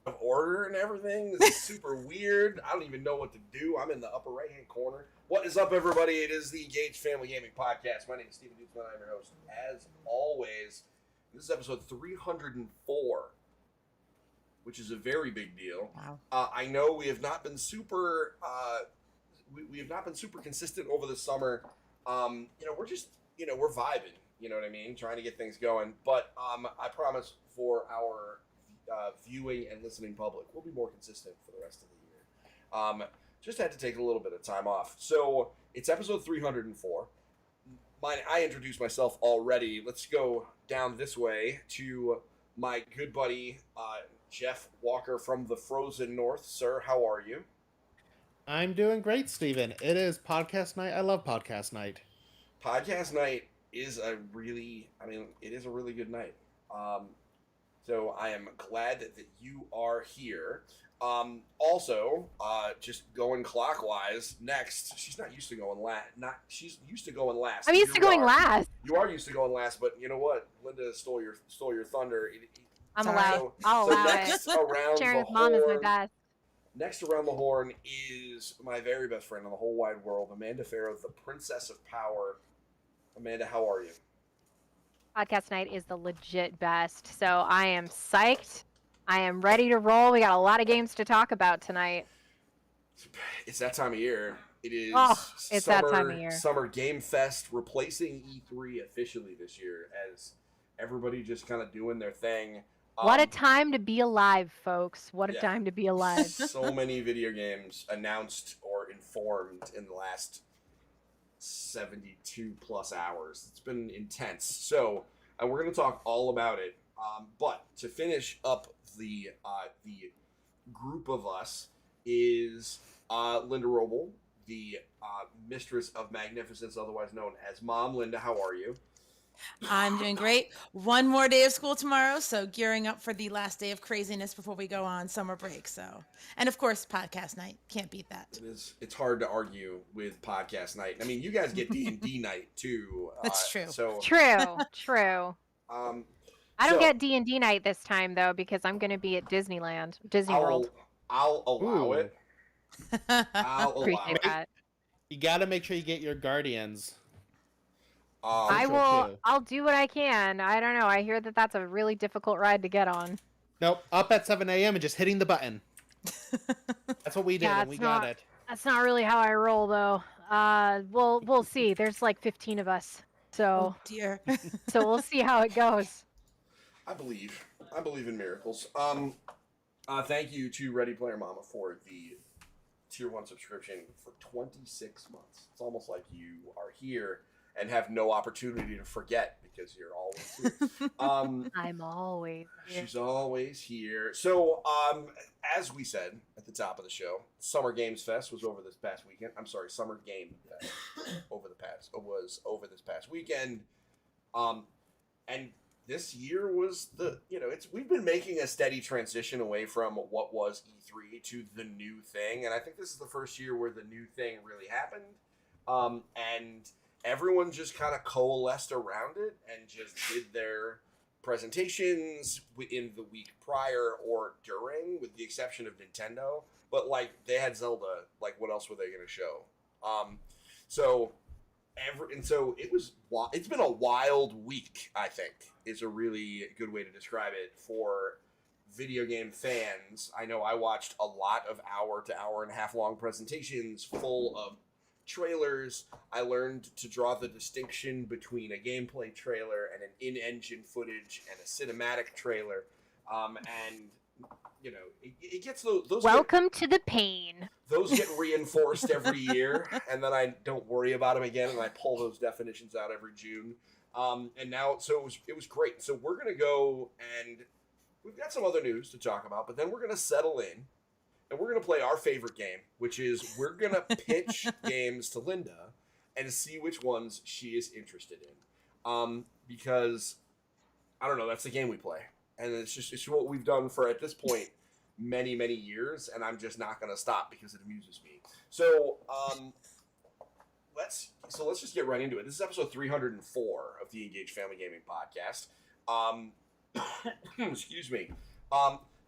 of order and everything. This is super weird. I don't even know what to do. I'm in the upper right hand corner. What is up, everybody? It is the Engaged Family Gaming Podcast. My name is Steven Dutzman. I'm your host, as always. This is episode 304, which is a very big deal. Wow. I know we have not been super we have not been super consistent over the summer. We're just we're vibing. You know what I mean? Trying to get things going. But I promise for our viewing and listening public, we'll be more consistent for the rest of the year. Just had to take a little bit of time off. So it's episode 304. I introduced myself already. Let's go down this way to my good buddy, Jeff Walker from the Frozen North. Sir, how are you? I'm doing great, Steven. It is podcast night. I love podcast night. Podcast night is it is a really good night. So I am glad that you are here. Also, just going clockwise. Next, she's not used to going last. She's used to going last. I'm used to going last. You are used to going last, but you know what? Linda stole your thunder. I'm allowed. I'll so allow next it. around Sharon's the mom is my horn, best. Next around the horn is my very best friend in the whole wide world, Amanda Farrow, the Princess of Power. Amanda, how are you? Podcast night is the legit best. So I am psyched. I am ready to roll. We got a lot of games to talk about tonight. It's that time of year. It is it's that time of year. Summer Game Fest replacing E3 officially this year as everybody just kind of doing their thing. What a time to be alive, folks. What a time to be alive. So many video games announced or informed in the last 72 plus hours. It's been intense. So, and we're going to talk all about it. But to finish up the group of us is Linda Roble, the mistress of magnificence, otherwise known as Mom. Linda, how are you? I'm doing great. One more day of school tomorrow, so gearing up for the last day of craziness before we go on summer break. So, and of course, podcast night. Can't beat that. It's hard to argue with podcast night. I mean, you guys get D&D night too. That's true. So True. I don't get D&D night this time though because I'm going to be at Disney World. I'll allow it. I'll allow Appreciate it. that. You gotta make sure you get your Guardians. I Sure, will. too. I'll do what I can. I don't know. I hear that that's a really difficult ride to get on. Nope, up at 7 a.m. and just hitting the button. That's what we did, Yeah, and we it's got not- it. That's not really how I roll though. We'll see. There's like 15 of us, so Oh dear. so we'll see how it goes. I believe in miracles. Thank you to Ready Player Mama for the Tier 1 subscription for 26 months. It's almost like you are here and have no opportunity to forget because you're always here. I'm always here. She's always here. So, as we said at the top of the show, Summer Games Fest was over this past weekend. I'm sorry, Summer Game Fest was over this past weekend. And this year was we've been making a steady transition away from what was E3 to the new thing, and I think this is the first year where the new thing really happened. And everyone just kind of coalesced around it and just did their presentations in the week prior or during, with the exception of Nintendo. But like they had Zelda, like what else were they going to show? So it's been a wild week, I think, is a really good way to describe it for video game fans. I know I watched a lot of hour to hour and a half long presentations full of trailers. I learned to draw the distinction between a gameplay trailer and an in-engine footage and a cinematic trailer. And it gets those. Welcome to the pain. Those get reinforced every year, and then I don't worry about them again, and I pull those definitions out every June. And now, so it was great. So we're gonna go, and we've got some other news to talk about, but then we're gonna settle in, and we're gonna play our favorite game, which is we're gonna pitch games to Linda and see which ones she is interested in. Because I don't know, that's the game we play, and it's what we've done for, at this point, many years, and I'm just not going to stop because it amuses me. So let's just get right into it. This is episode 304 of the Engaged Family Gaming Podcast. Excuse me.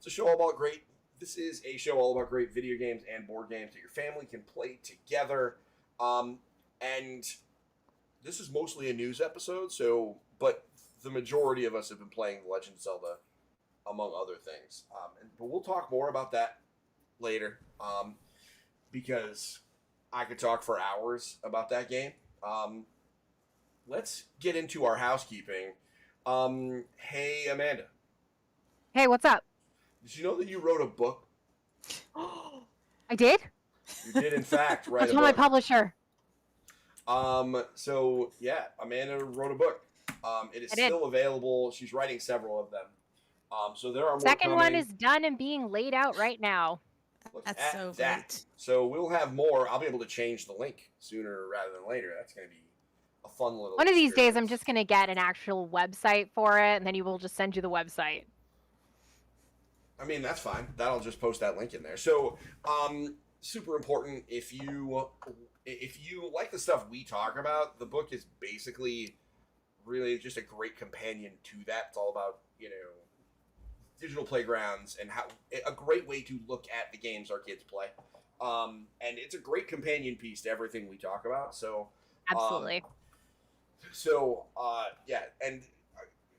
It's a show all about great. This is a show all about great video games and board games that your family can play together. And this is mostly a news episode, but the majority of us have been playing The Legend of Zelda, among other things. But we'll talk more about that later, because I could talk for hours about that game. Let's get into our housekeeping. Hey, Amanda. Hey, what's up? Did you know that you wrote a book? I did? You did, in fact, write I a told my book. publisher. So, yeah, Amanda wrote a book. It is I did. still available. She's writing several of them. So there are more Second coming. one is done and being laid out right now. Look That's at so that. great. So we'll have more. I'll be able to change the link sooner rather than later. That's going to be a fun little One of these days, I'm experience. just going to get an actual website for it, and then you will just send you the website. I mean, that's fine. That'll just post that link in there. So, super important. If you like the stuff we talk about, the book is basically really just a great companion to that. It's all about, digital playgrounds and how a great way to look at the games our kids play. And it's a great companion piece to everything we talk about. So, Absolutely. yeah, and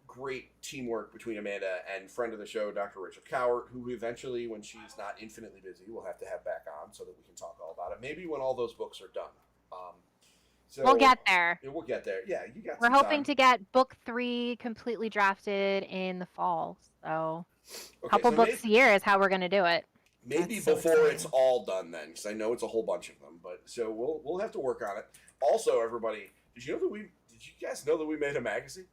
great teamwork between Amanda and friend of the show, Dr. Rachel Cowart, who eventually, when she's not infinitely busy, we'll have to have back on so that we can talk all about it. Maybe when all those books are done. We'll get there. Yeah, we'll get there. Yeah, you got. We're some hoping time. to get book 3 completely drafted in the fall. So, a Okay, couple so books a year is how we're going to do it. Maybe That's so before exciting. it's all done, then, because I know it's a whole bunch of them. But so we'll have to work on it. Also, everybody, did you guys know that we made a magazine?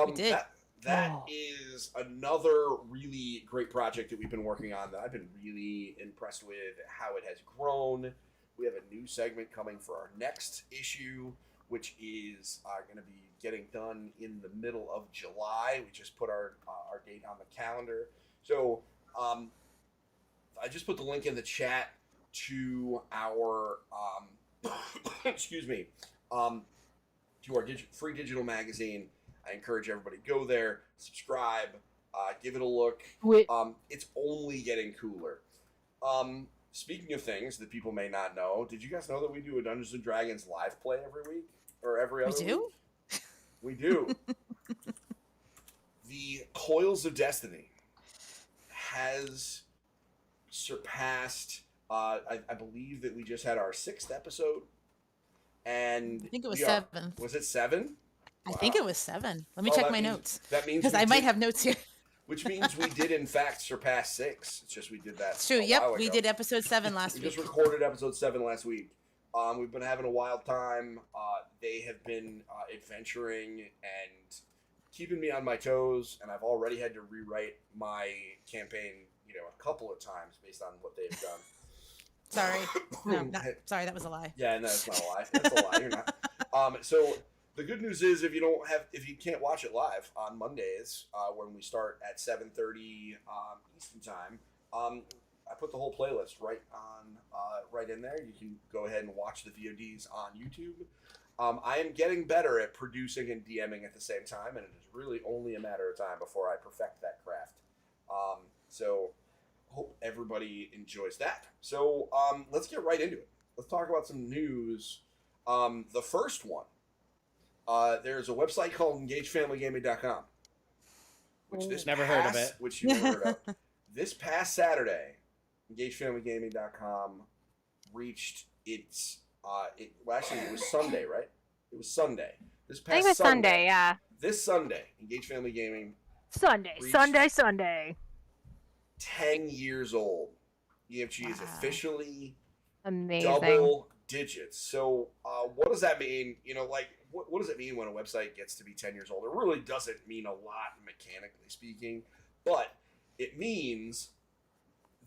We did. That Oh. is another really great project that we've been working on that I've been really impressed with how it has grown. We have a new segment coming for our next issue, which is going to be getting done in the middle of July. We just put our date on the calendar. So I just put the link in the chat to our excuse me, to our free digital magazine. I encourage everybody to go there, subscribe, give it a look. It's only getting cooler. Speaking of things that people may not know, did you guys know that we do a Dungeons and Dragons live play every week or every other We do? week? We do. The Coils of Destiny has surpassed. I believe that we just had our 6th episode, and I think it was we are- 7. Was it 7? I think it was 7. Let me Oh, check that my means- notes. That means Because we I might did- have notes here. which means we did in fact surpass 6. It's just we did that. It's true. a Yep, while we ago. did episode 7 last We week. just recorded episode 7 last week. We've been having a wild time. They have been adventuring and keeping me on my toes, and I've already had to rewrite my campaign, a couple of times based on what they've done. Sorry. No, sorry, that was a lie. Yeah, no, that's not a lie. That's a lie. You're not. So the good news is, if you can't watch it live on Mondays, when we start at 7:30 Eastern time, I put the whole playlist right in there. You can go ahead and watch the VODs on YouTube. I am getting better at producing and DMing at the same time, and it is really only a matter of time before I perfect that craft. So hope everybody enjoys that. So let's get right into it. Let's talk about some news. The first one, there's a website called EngageFamilyGaming.com, which which you never heard of. This past Saturday, EngageFamilyGaming.com reached its. It was Sunday, right? It was Sunday. This past I think it was Sunday, yeah. This Sunday, Engage Family Gaming, Sunday, Reached- Sunday. 10 years old. EFG is Wow. officially Amazing. double digits. So, what does that mean? What does it mean when a website gets to be 10 years old? It really doesn't mean a lot mechanically speaking, but it means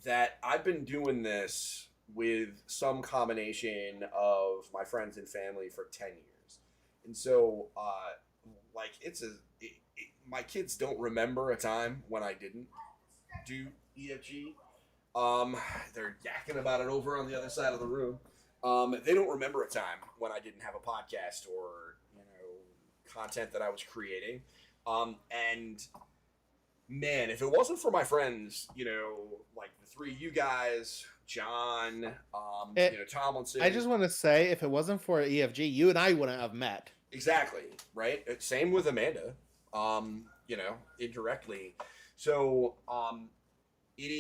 that I've been doing this with some combination of my friends and family for 10 years. And so, my kids don't remember a time when I didn't do EFG. They're yakking about it over on the other side of the room. They don't remember a time when I didn't have a podcast or content that I was creating. And man, if it wasn't for my friends, like the three of you guys, John, Tomlinson. I just want to say, if it wasn't for EFG, you and I wouldn't have met. Exactly, right? Same with Amanda, indirectly. So it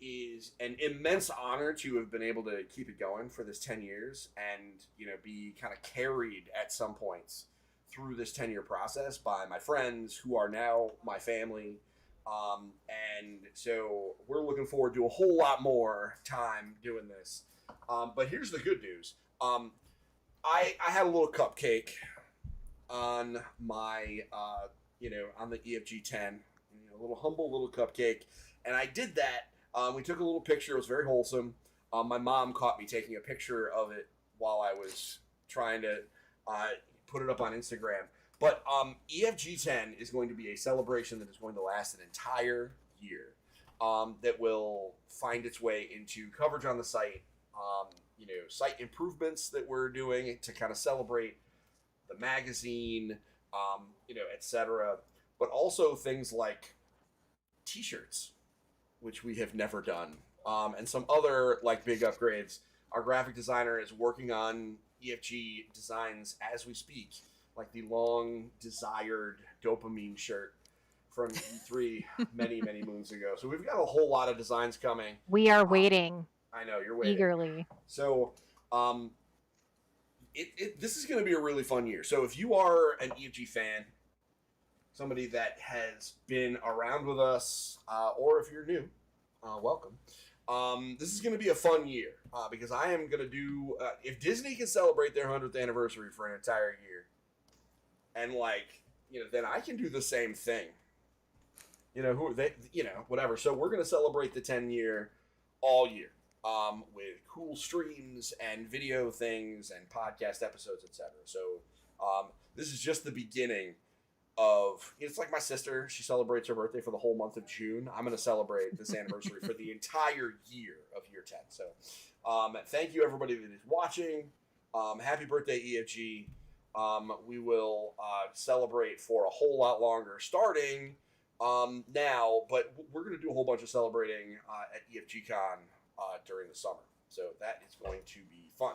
is an immense honor to have been able to keep it going for this 10 years and, be kind of carried at some points through this 10-year process by my friends who are now my family. And so we're looking forward to a whole lot more time doing this. But here's the good news. I had a little cupcake on my, on the EFG 10, a little humble little cupcake. And I did that. We took a little picture. It was very wholesome. My mom caught me taking a picture of it while I was trying to put it up on Instagram. But EFG 10 is going to be a celebration that is going to last an entire year. That will find its way into coverage on the site, site improvements that we're doing to kind of celebrate the magazine, etc. But also things like T-shirts, which we have never done, and some other like big upgrades. Our graphic designer is working on EFG designs as we speak, like the long desired dopamine shirt from E3 many moons ago. So we've got a whole lot of designs coming. We are waiting I know you're waiting eagerly. So this is going to be a really fun year. So if you are an EFG fan, somebody that has been around with us, or if you're new, welcome. This is going to be a fun year because I am going to do, if Disney can celebrate their 100th anniversary for an entire year, and then I can do the same thing. Whatever. So we're going to celebrate the 10-year all year. With cool streams and video things and podcast episodes, etc. So this is just the beginning of. It's like my sister; she celebrates her birthday for the whole month of June. I'm going to celebrate this anniversary for the entire year of year 10. So thank you everybody that is watching. Happy birthday, EFG. We will celebrate for a whole lot longer, starting now. But we're going to do a whole bunch of celebrating at EFGCon. During the summer, so that is going to be fun.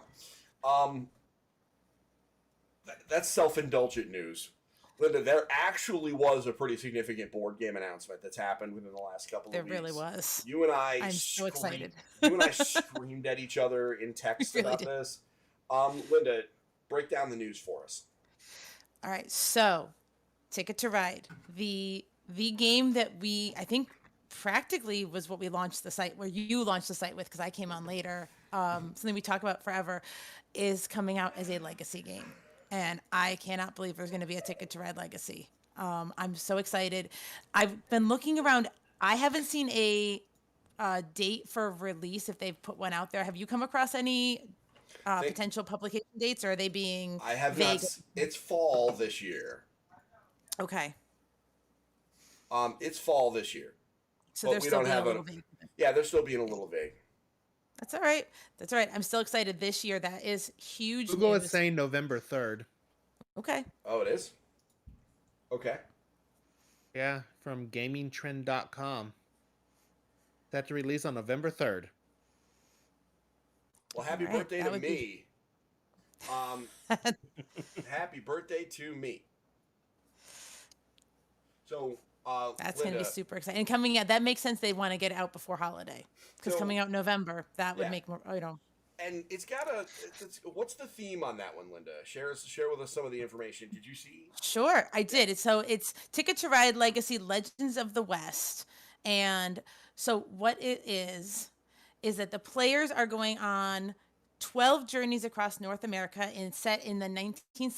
That's self-indulgent news, Linda. There actually was a pretty significant board game announcement that's happened within the last couple of weeks. There really was. You and I, I'm so excited. You and I screamed at each other in text really about did. this. Linda, break down the news for us. All right, so Ticket to Ride, the game that I think practically was what we launched the site, where you launched the site with, because I came on later. Something we talk about forever, is coming out as a legacy game, and I cannot believe there's going to be a Ticket to Ride Legacy. I'm so excited. I've been looking around. I haven't seen a date for release, if they've put one out there. Have you come across any potential publication dates, or are they being I have vague? not. It's fall this year. Okay, It's fall this year. so But they're we still don't being a have little vague. Yeah, they're still being a little vague. That's all right. That's all right. I'm still excited this year. That is huge Google news. is saying November 3rd. Okay. Oh, it is? Okay. Yeah, from gamingtrend.com. Set to release on November 3rd. Well, happy All right, birthday that to would me. Happy birthday to me. So, That's going to Linda, be super exciting. And coming out, that makes sense. They want to get it out before holiday, because So- coming out in November, that would Yeah. make more, and it's got what's the theme on that one, Linda? Share with us some of the information. Did you see? Sure, I did. It's Ticket to Ride Legacy Legends of the West. And so what it is that the players are going on 12 journeys across North America and set in the 19th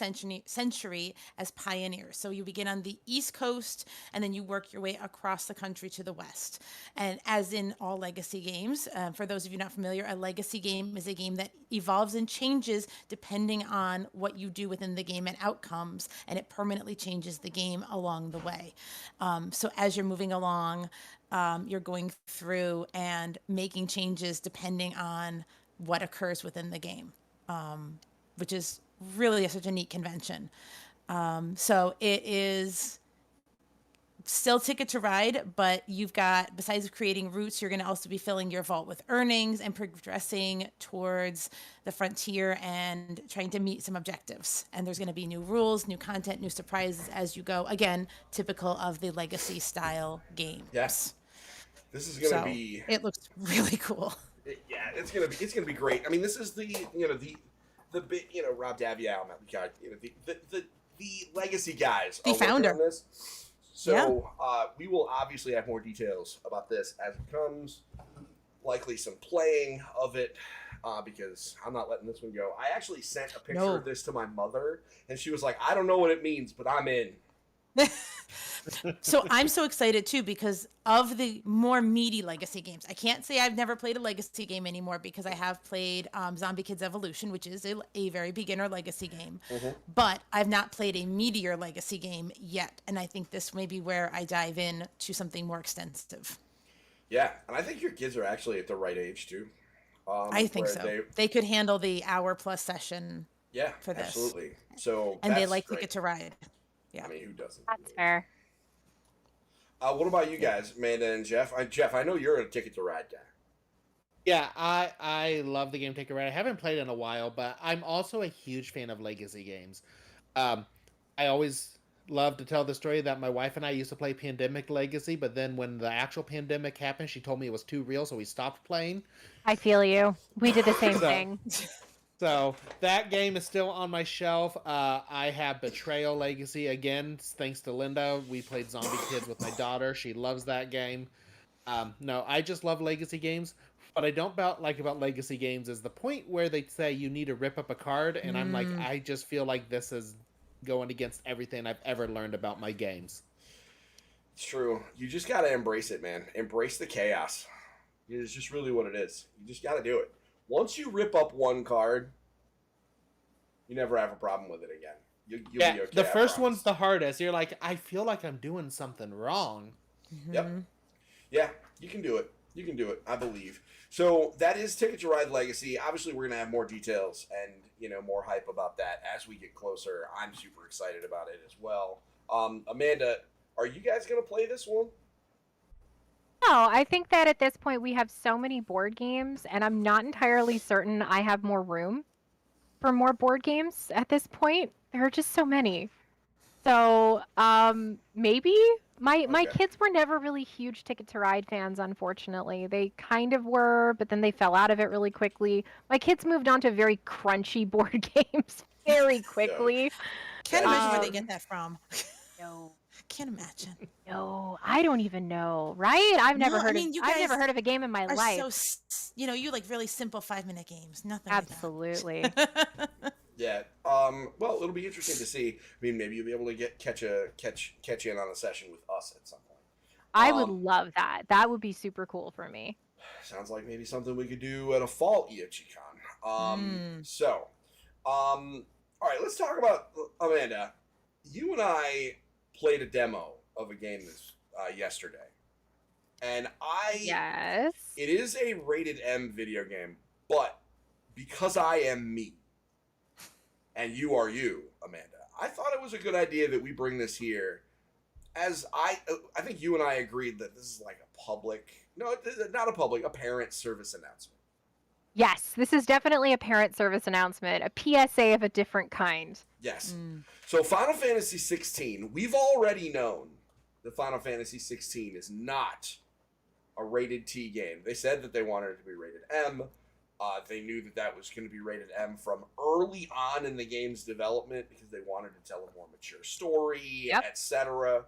century as pioneers. So you begin on the East Coast and then you work your way across the country to the West. And as in all legacy games, for those of you not familiar, a legacy game is a game that evolves and changes depending on what you do within the game and outcomes, and it permanently changes the game along the way. So as you're moving along, you're going through and making changes depending on what occurs within the game, which is really such a neat convention. So it is still Ticket to Ride, but you've got, besides creating routes, you're going to also be filling your vault with earnings and progressing towards the frontier and trying to meet some objectives. And there's going to be new rules, new content, new surprises as you go. Again, typical of the legacy style games. Yes. This is going to So, be it looks really cool. yeah, it's gonna be great. I mean, this is the big Rob Daviau, Matt Lecard, the legacy guys, The are working founder. on this. So we will obviously have more details about this as it comes. Likely some playing of it because I'm not letting this one go. I actually sent a picture of this to my mother, and she was like, "I don't know what it means, but I'm in." So I'm so excited too because of the more meaty legacy games. I can't say I've never played a legacy game anymore because I have played Zombie Kids Evolution, which is a very beginner legacy game. But I've not played a meatier legacy game yet. And I think this may be where I dive in to something more extensive. Yeah, and I think your kids are actually at the right age too. I think where so. They could handle the hour-plus session. Yeah, for this. Absolutely. So and they that's like great. Ticket to Ride. Yeah. I mean, who doesn't? That's fair. What about you guys, Amanda and Jeff? Jeff, I know you're a Ticket to Ride guy. Yeah, I love the game Ticket to Ride. I haven't played in a while, but I'm also a huge fan of legacy games. I always love to tell the story that my wife and I used to play Pandemic Legacy, but then when the actual pandemic happened, she told me it was too real, so we stopped playing. I feel you. We did the same thing. So that game is still on my shelf. I have Betrayal Legacy again, thanks to Linda. We played Zombie Kids with my daughter. She loves that game. No, I just love legacy games. What I don't like about legacy games is the point where they say you need to rip up a card, and I'm like, I just feel like this is going against everything I've ever learned about my games. It's true. You just got to embrace it, man. Embrace the chaos. It's just really what it is. You just got to do it. Once you rip up one card, you never have a problem with it again. You'll be okay. The first promise. one's the hardest. You're like, I feel like I'm doing something wrong. Yep. Yeah, you can do it. You can do it, I believe. So that is Ticket to Ride Legacy. Obviously, we're going to have more details and, more hype about that as we get closer. I'm super excited about it as well. Amanda, are you guys going to play this one? No, I think that at this point we have so many board games, and I'm not entirely certain I have more room for more board games at this point. There are just so many. So, maybe my kids were never really huge Ticket to Ride fans, unfortunately. They kind of were, but then they fell out of it really quickly. My kids moved on to very crunchy board games very quickly. Can't imagine where they get that from. No. Can't imagine. No, I don't even know. Right? I've never heard you I've never guys heard of a game in my life. So, you like really simple 5-minute games. Nothing. Absolutely. Like that. Yeah. Well, it'll be interesting to see. I mean, maybe you'll be able to catch in on a session with us at some point. I would love that. That would be super cool for me. Sounds like maybe something we could do at a fall EFGCon. So, all right, let's talk about Amanda. You and I played a demo of a game yesterday, and Yes. it is a rated M video game, but because I am me, and you are you, Amanda, I thought it was a good idea that we bring this here. As I think you and I agreed that this is like a parent service announcement. Yes, this is definitely a parent service announcement, a PSA of a different kind. Yes. So Final Fantasy 16, we've already known that Final Fantasy 16 is not a rated T game. They said that they wanted it to be rated M. They knew that was going to be rated M from early on in the game's development because they wanted to tell a more mature story, etc.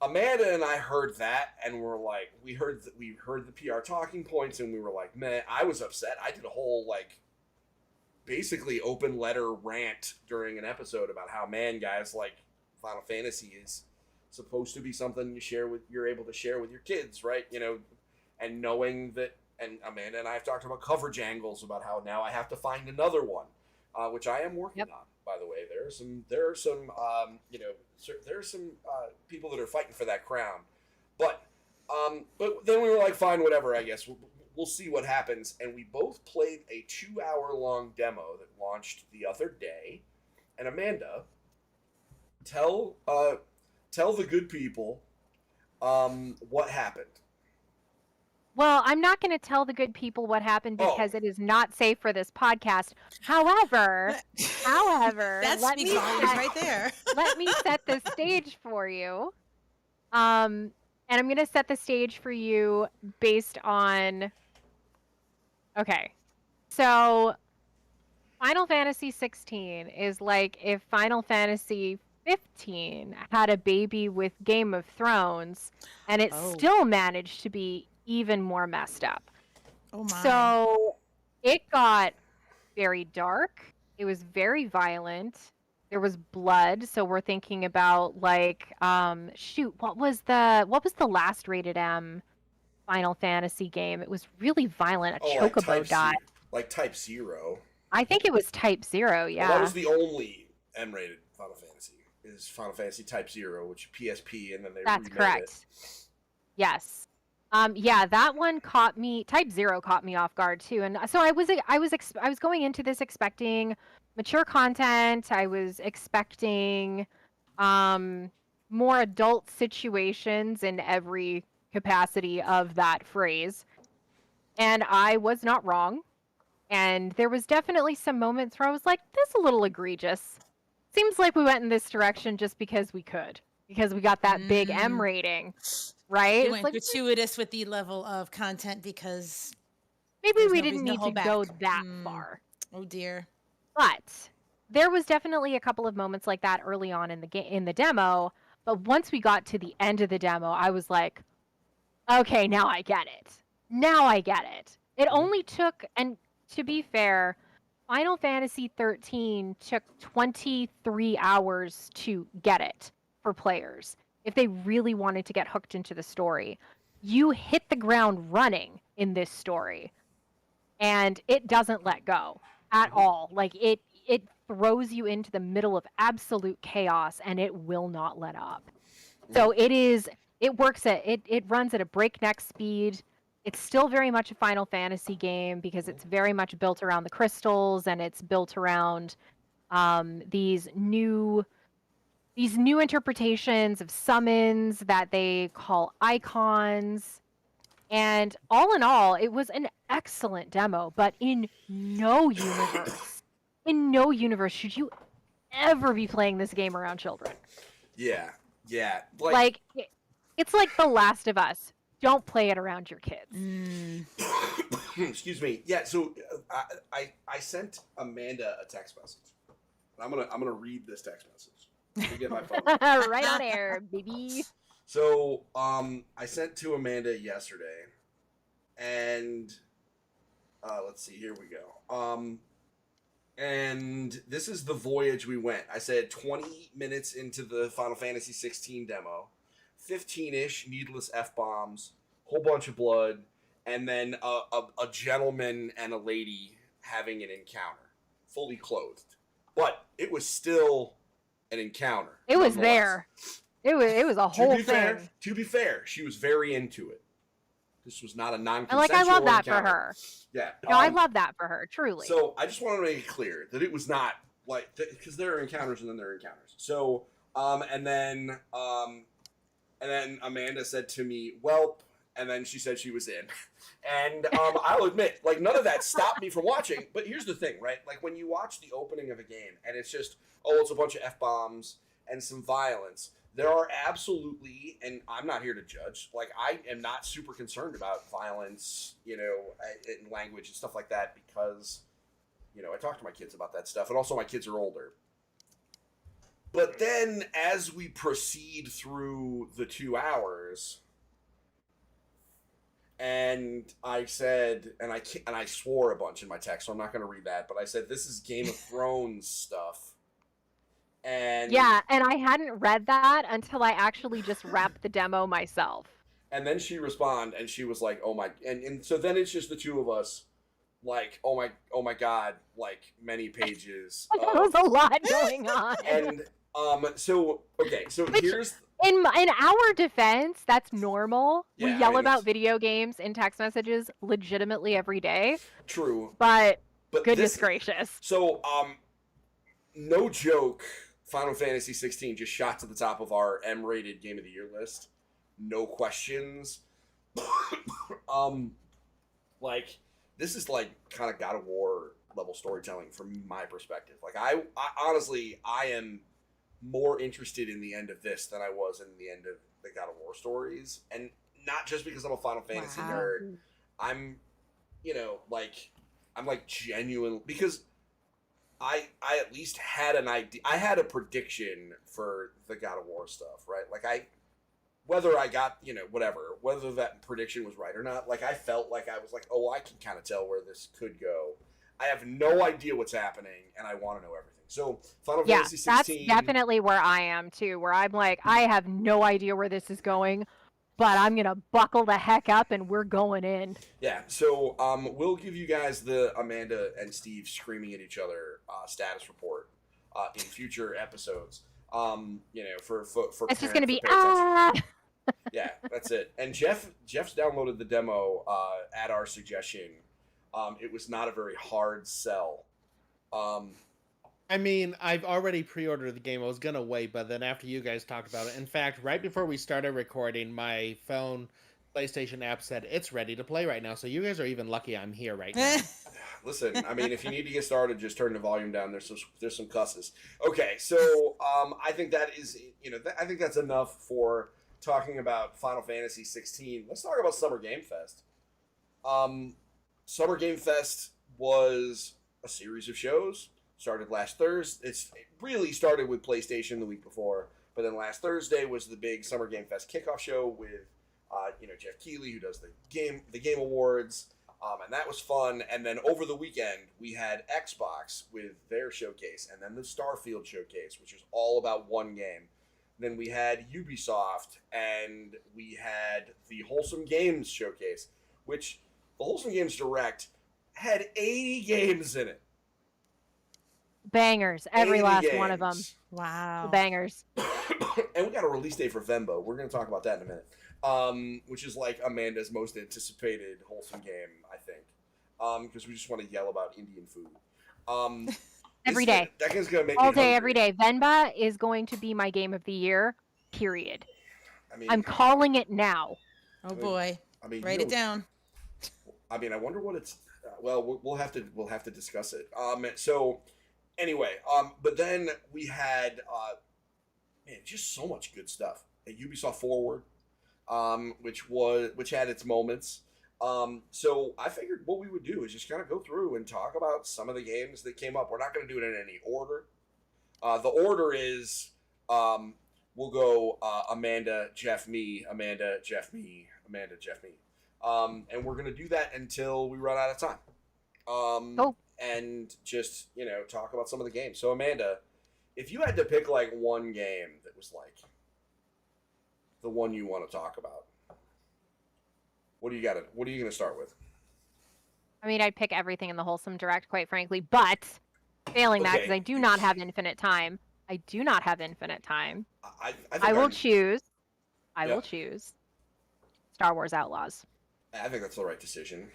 Amanda and I heard that, and we're like, we heard the PR talking points, and we were like, man, I was upset. I did a whole basically open letter rant during an episode about how, man, guys, Final Fantasy is supposed to be something you're able to share with your kids, right? And knowing that, and Amanda and I have talked about coverage angles about how now I have to find another one, which I am working on. By the way, there are some people that are fighting for that crown, but then we were like, fine, whatever. I guess we'll see what happens. And we both played a 2-hour-long demo that launched the other day. And Amanda, tell tell the good people what happened. Well, I'm not going to tell the good people what happened Oh. because it is not safe for this podcast. However, That let speaks me volumes set- right there. let me set the stage for you. And I'm going to set the stage for you based on. Okay. So, Final Fantasy 16 is like if Final Fantasy 15 had a baby with Game of Thrones and it Oh. still managed to be even more messed up. Oh my. So it got very dark. It was very violent. There was blood. So we're thinking about like, shoot, what was the last rated M Final Fantasy game? It was really violent. A Oh, chocobo died. Like Type 0. I think it was Type 0. Yeah. Well, that was the only M-rated Final Fantasy. Is Final Fantasy Type 0, which PSP, and then they That's remade correct. it. Yes. Yeah, that one caught me. Type 0 caught me off guard too, and so I was going into this expecting mature content. I was expecting more adult situations in every capacity of that phrase, and I was not wrong. And there was definitely some moments where I was like, "This is a little egregious." Seems like we went in this direction just because we could, because we got that big M rating. Right? You It's went like gratuitous with the level of content because maybe there's we no didn't reason to need to hold go back. that far. oh dear. But there was definitely a couple of moments like that early on in the demo. But once we got to the end of the demo, I was like, okay, now I get it. Now I get it. It only took, and to be fair, Final Fantasy 13 took 23 hours to get it for players if they really wanted to get hooked into the story. You hit the ground running in this story, and it doesn't let go at all. Like it throws you into the middle of absolute chaos, and it will not let up. So it runs at a breakneck speed. It's still very much a Final Fantasy game because it's very much built around the crystals, and it's built around these new interpretations of summons that they call icons. And all in all, it was an excellent demo, but in no universe should you ever be playing this game around children. Yeah. Like it's like The Last of Us. Don't play it around your kids. Excuse me. Yeah. So I sent Amanda a text message. I'm gonna read this text message. Let me get my phone. Right on air, baby. So I sent to Amanda yesterday, and let's see. Here we go. And this is the voyage we went. I said 20 minutes into the Final Fantasy 16 demo. 15-ish needless F-bombs, whole bunch of blood, and then a gentleman and a lady having an encounter, fully clothed. But it was still an encounter. It was nonetheless. there. It was a whole thing. To be fair, she was very into it. This was not a And non-consensual like I love that encounter. for her. Yeah. No, I love that for her, truly. So I just want to make it clear that it was not like, because there are encounters and then there are encounters. So and then Amanda said to me, "Welp," and then she said she was in. And I'll admit, like, none of that stopped me from watching. But here's the thing, right? Like, when you watch the opening of a game and it's just, oh, it's a bunch of F-bombs and some violence, there are absolutely, and I'm not here to judge, like, I am not super concerned about violence, you know, in language and stuff like that because, you know, I talk to my kids about that stuff. And also my kids are older. But then as we proceed through the 2 hours, and I said, and I swore a bunch in my text, so I'm not going to read that, but I said, this is Game of Thrones stuff. And yeah, and I hadn't read that until I actually just wrapped the demo myself. And then she responded, and she was like, oh my, and so then it's just the two of us, like, oh my God, like, many pages. There was a lot going on. And, so, okay, so Which- here's... In our defense, that's normal. Yeah, We I yell mean, about it's- video games in text messages legitimately every day, True. but But goodness this, gracious. So, no joke, Final Fantasy 16 just shot to the top of our M-rated Game of the Year list. No questions. Like, this is like kind of God of War level storytelling from my perspective. Like, I honestly, I am more interested in the end of this than I was in the end of the God of War stories. And not just because I'm a Final Fantasy Wow. nerd. I'm, like, I'm like genuine, because I at least had an idea. I had a prediction for the God of War stuff, right? Like, whether I got, whether that prediction was right or not, like, I felt like I was like, oh, I can kind of tell where this could go. I have no idea what's happening, and I want to know everything. So, Final Yeah, Fantasy that's 16. definitely where I am too, where I'm like, I have no idea where this is going, but I'm gonna buckle the heck up and we're going in. Yeah, so we'll give you guys the Amanda and Steve screaming at each other status report in future episodes. For It's just parents gonna be to pay attention. ah. Yeah, that's it. And Jeff's downloaded the demo at our suggestion. It was not a very hard sell. I mean, I've already pre-ordered the game. I was gonna wait, but then after you guys talked about it, in fact, right before we started recording, my phone PlayStation app said it's ready to play right now. So you guys are even lucky I'm here right now. Listen, I mean, if you need to get started, just turn the volume down. There's some cusses. Okay, so I think that is, I think that's enough for talking about Final Fantasy 16. Let's talk about Summer Game Fest. Summer Game Fest was a series of shows. Started last Thursday. It really started with PlayStation the week before, but then last Thursday was the big Summer Game Fest kickoff show with, Jeff Keighley, who does the Game Awards, and that was fun. And then over the weekend we had Xbox with their showcase, and then the Starfield showcase, which was all about one game. Then we had Ubisoft, and we had the Wholesome Games showcase, which the Wholesome Games Direct had 80 games in it. Bangers, every 80 last one of them. games. Wow. Bangers. And we got a release date for Venbo. We're going to talk about that in a minute. Which is like Amanda's most anticipated Wholesome game, I think. Because we just want to yell about Indian food. Every day. That game's going to make All me day, hungry. every day. Venba is going to be my game of the year, period. I mean, I'm calling it now. Oh boy. Write it down. I mean, I wonder what it's. Well, we'll have to discuss it. So, anyway, but then we had, just so much good stuff at Ubisoft Forward, which had its moments. So I figured what we would do is just kind of go through and talk about some of the games that came up. We're not going to do it in any order. The order is, we'll go Amanda, Jeff, me, Amanda, Jeff, me, Amanda, Jeff, me. And we're going to do that until we run out of time. Cool. And just, talk about some of the games. So, Amanda, if you had to pick, like, one game that was, like, the one you want to talk about, what are you going to start with? I mean, I'd pick everything in the Wholesome Direct, quite frankly, but failing that, because Okay. I do not have infinite time. I think will I'm- choose. I Yeah. will choose Star Wars Outlaws. I think that's the right decision.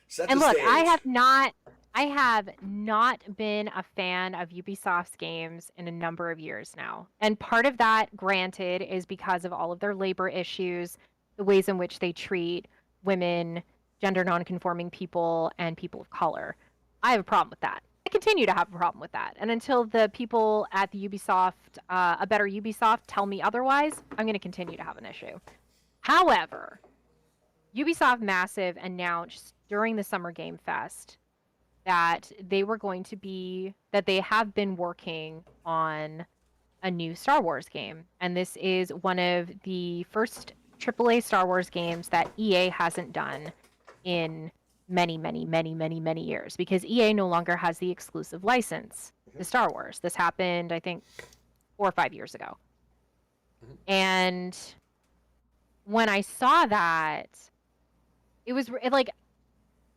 Set And the look, stage. I have not been a fan of Ubisoft's games in a number of years now. And part of that, granted, is because of all of their labor issues, the ways in which they treat women, gender nonconforming people, and people of color. I have a problem with that. I continue to have a problem with that. And until the people at the Ubisoft, a better Ubisoft, tell me otherwise, I'm going to continue to have an issue. However, Ubisoft Massive announced during the Summer Game Fest that they have been working on a new Star Wars game. And this is one of the first AAA Star Wars games that EA hasn't done in many, many, many, many, many years, because EA no longer has the exclusive license to Star Wars. This happened, I think, 4 or 5 years ago. And when I saw that, it was like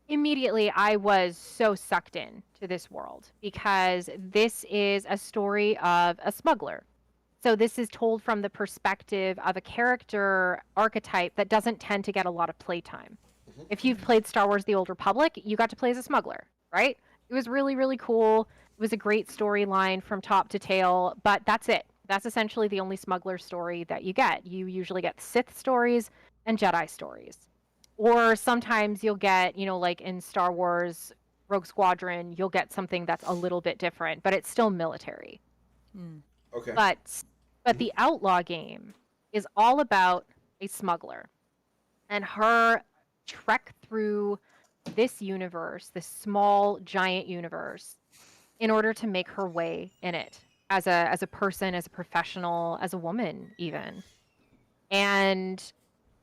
immediately I was so sucked in to this world, because this is a story of a smuggler. So this is told from the perspective of a character archetype that doesn't tend to get a lot of playtime. If you've played Star Wars The Old Republic, you got to play as a smuggler, right? It was really, really cool. It was a great storyline from top to tail, but that's it. That's essentially the only smuggler story that you get. You usually get Sith stories and Jedi stories. Or sometimes you'll get, like in Star Wars Rogue Squadron, you'll get something that's a little bit different, but it's still military. Okay. But the Outlaw game is all about a smuggler and her trek through this universe, this small giant universe, in order to make her way in it as a person, as a professional, as a woman even. And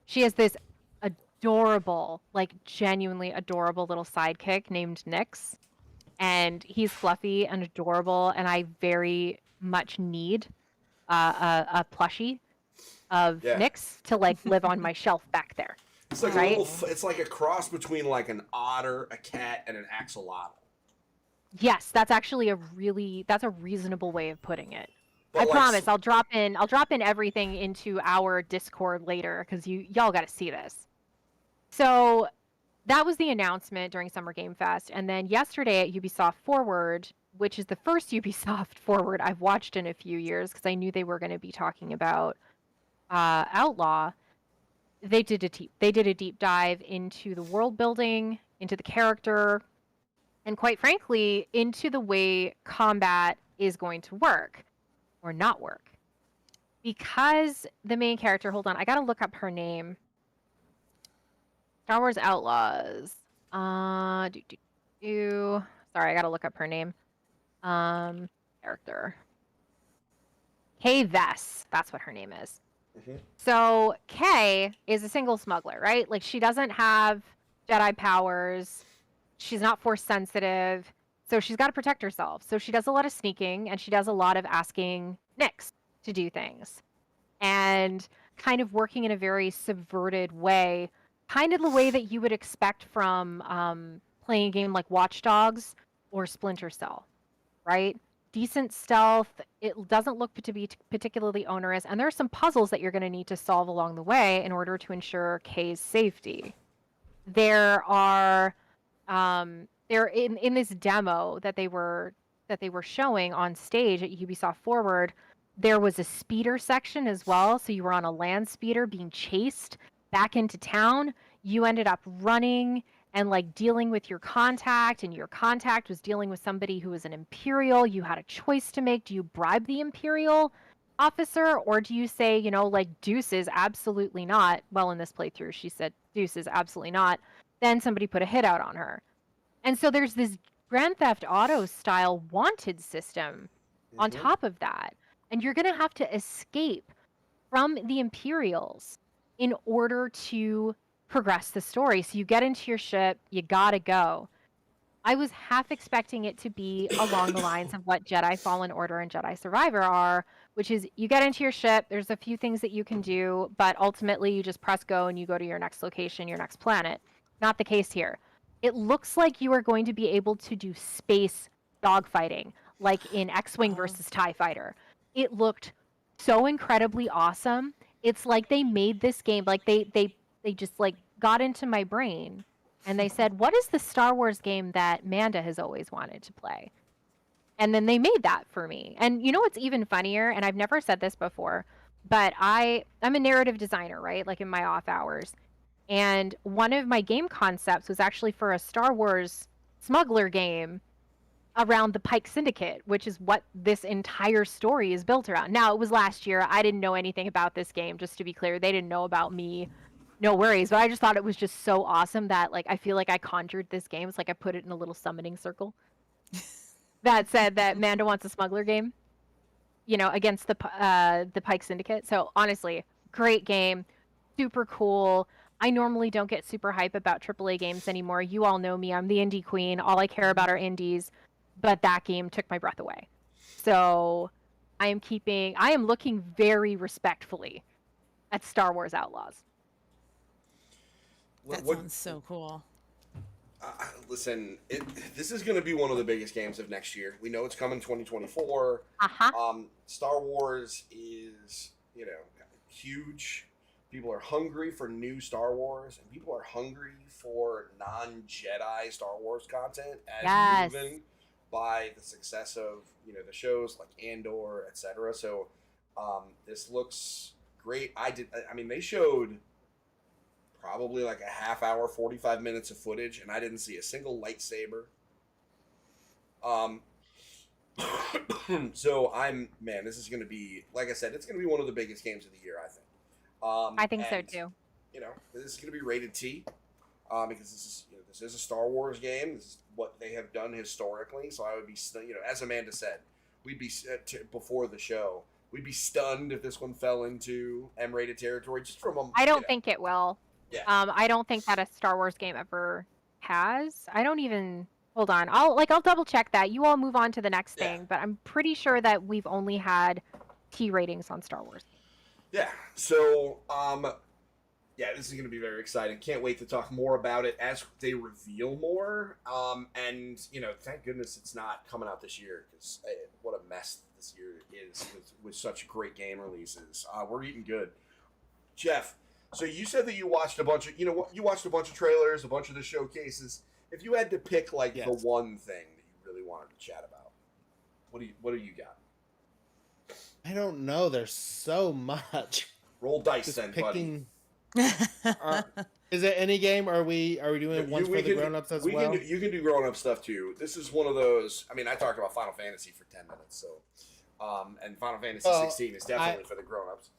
she has this adorable, like genuinely adorable little sidekick named Nyx. And he's fluffy and adorable, and I very much need a plushie of Yeah. Nyx to like live on my shelf back there. It's like Right? it's like a cross between like an otter, a cat, and an axolotl. Yes, that's actually that's a reasonable way of putting it. But I like, promise I'll drop in everything into our Discord later because y'all got to see this. So that was the announcement during Summer Game Fest, and then yesterday at Ubisoft Forward, which is the first Ubisoft Forward I've watched in a few years because I knew they were going to be talking about Outlaw. They did a deep dive into the world building, into the character, and quite frankly, into the way combat is going to work or not work. Because the main character, hold on, I gotta look up her name. Star Wars Outlaws. Sorry, I gotta look up her name. Character. Kay Vess. That's what her name is. Mhm. So Kay is a single smuggler, right? Like she doesn't have Jedi powers. She's not force sensitive. So she's got to protect herself. So she does a lot of sneaking and she does a lot of asking Nyx to do things. And kind of working in a very subverted way, kind of the way that you would expect from playing a game like Watch Dogs or Splinter Cell, right? Decent stealth. It doesn't look to be particularly onerous, and there are some puzzles that you're going to need to solve along the way in order to ensure Kay's safety. There are, there in this demo that they were showing on stage at Ubisoft Forward, there was a speeder section as well. So you were on a land speeder being chased back into town. You ended up running and like dealing with your contact, and your contact was dealing with somebody who was an Imperial. You had a choice to make. Do you bribe the Imperial officer, or do you say, like deuces, absolutely not? Well, in this playthrough, she said deuces, absolutely not. Then somebody put a hit out on her. And so there's this Grand Theft Auto style wanted system on top of that. And you're going to have to escape from the Imperials in order to progress the story. So you get into your ship, you gotta go. I was half expecting it to be along the lines of what Jedi Fallen Order and Jedi Survivor are, which is you get into your ship, there's a few things that you can do, but ultimately you just press go and you go to your next location, your next planet. Not the case here. It looks like you are going to be able to do space dogfighting, like in X-Wing versus TIE Fighter. It looked so incredibly awesome. It's like they made this game, like they just like got into my brain and they said, what is the Star Wars game that Manda has always wanted to play? And then they made that for me. And you know what's even funnier? And I've never said this before, but I'm a narrative designer, right? Like in my off hours. And one of my game concepts was actually for a Star Wars smuggler game around the Pike Syndicate, which is what this entire story is built around. Now, it was last year. I didn't know anything about this game, just to be clear. They didn't know about me. No worries. But I just thought it was just so awesome that like I feel like I conjured this game. It's like I put it in a little summoning circle that said that Manda wants a smuggler game, against the Pike Syndicate. So honestly, great game, super cool. I normally don't get super hype about AAA games anymore. You all know me. I'm the indie queen. All I care about are indies. But that game took my breath away. So I am looking very respectfully at Star Wars Outlaws. That sounds so cool. Listen, this is going to be one of the biggest games of next year. We know it's coming 2024. Star Wars is, huge. People are hungry for new Star Wars, and people are hungry for non-Jedi Star Wars content, as Yes. proven by the success of the shows like Andor, etc. So this looks great. I mean, they showed probably like a half hour, 45 minutes of footage, and I didn't see a single lightsaber. So this is going to be, like I said, it's going to be one of the biggest games of the year, I think. I think so too. This is going to be rated T, because this is a Star Wars game. This is what they have done historically. So I would be, as Amanda said, we'd be before the show. We'd be stunned if this one fell into M-rated territory. Just from a, I don't think it will. Yeah. I don't think that a Star Wars game ever has. I don't even. Hold on. I'll double check that. You all move on to the next Yeah. thing, but I'm pretty sure that we've only had T ratings on Star Wars. Yeah. So, this is going to be very exciting. Can't wait to talk more about it as they reveal more. And thank goodness it's not coming out this year, because what a mess this year is with such great game releases. We're eating good. Jeff, so you said that you watched a bunch of, you watched a bunch of trailers, a bunch of the showcases. If you had to pick the one thing that you really wanted to chat about, what do you got? I don't know. There's so much. Roll dice, Just then, picking. Is it any game? Or are we doing ones for the grown-ups as well? You can do grown-up stuff too. This is one of those. I mean, I talked about Final Fantasy for 10 minutes, so and Final Fantasy 16 is definitely for the grown-ups.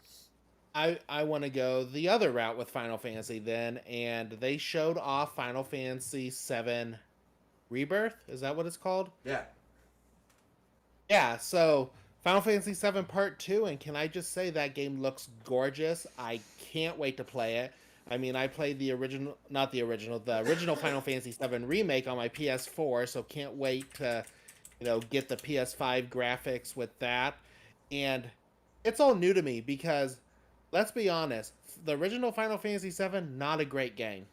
I want to go the other route with Final Fantasy then, and they showed off Final Fantasy VII Rebirth. Is that what it's called? Yeah. Yeah, so Final Fantasy VII Part 2, and can I just say that game looks gorgeous. I can't wait to play it. I mean, I played the original Final Fantasy VII Remake on my PS4, so can't wait to, get the PS5 graphics with that. And it's all new to me because, let's be honest, the original Final Fantasy VII, not a great game.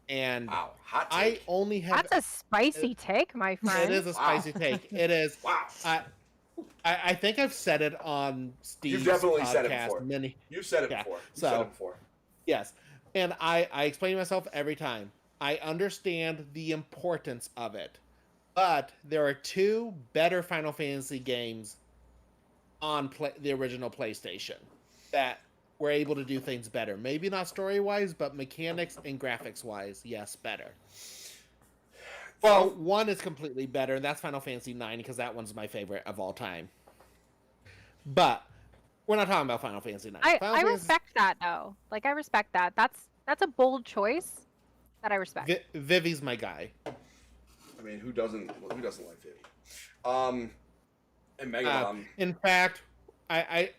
And Wow, hot I take. only have... That's a spicy take, my friend. It is a spicy take. It is. Wow. I think I've said it on Steve's You've definitely podcast. said it before. You've said it Yeah, before. You've so- said it before. Yes. And I explain to myself every time. I understand the importance of it. But there are two better Final Fantasy games on the original PlayStation that were able to do things better. Maybe not story-wise, but mechanics and graphics-wise, yes, better. Well, one is completely better, and that's Final Fantasy IX, because that one's my favorite of all time. But we're not talking about Final Fantasy IX. I respect that though. Like, I respect that. That's a bold choice that I respect. Vivi's my guy. I mean, who doesn't like Vivi? And Megalon. In fact, I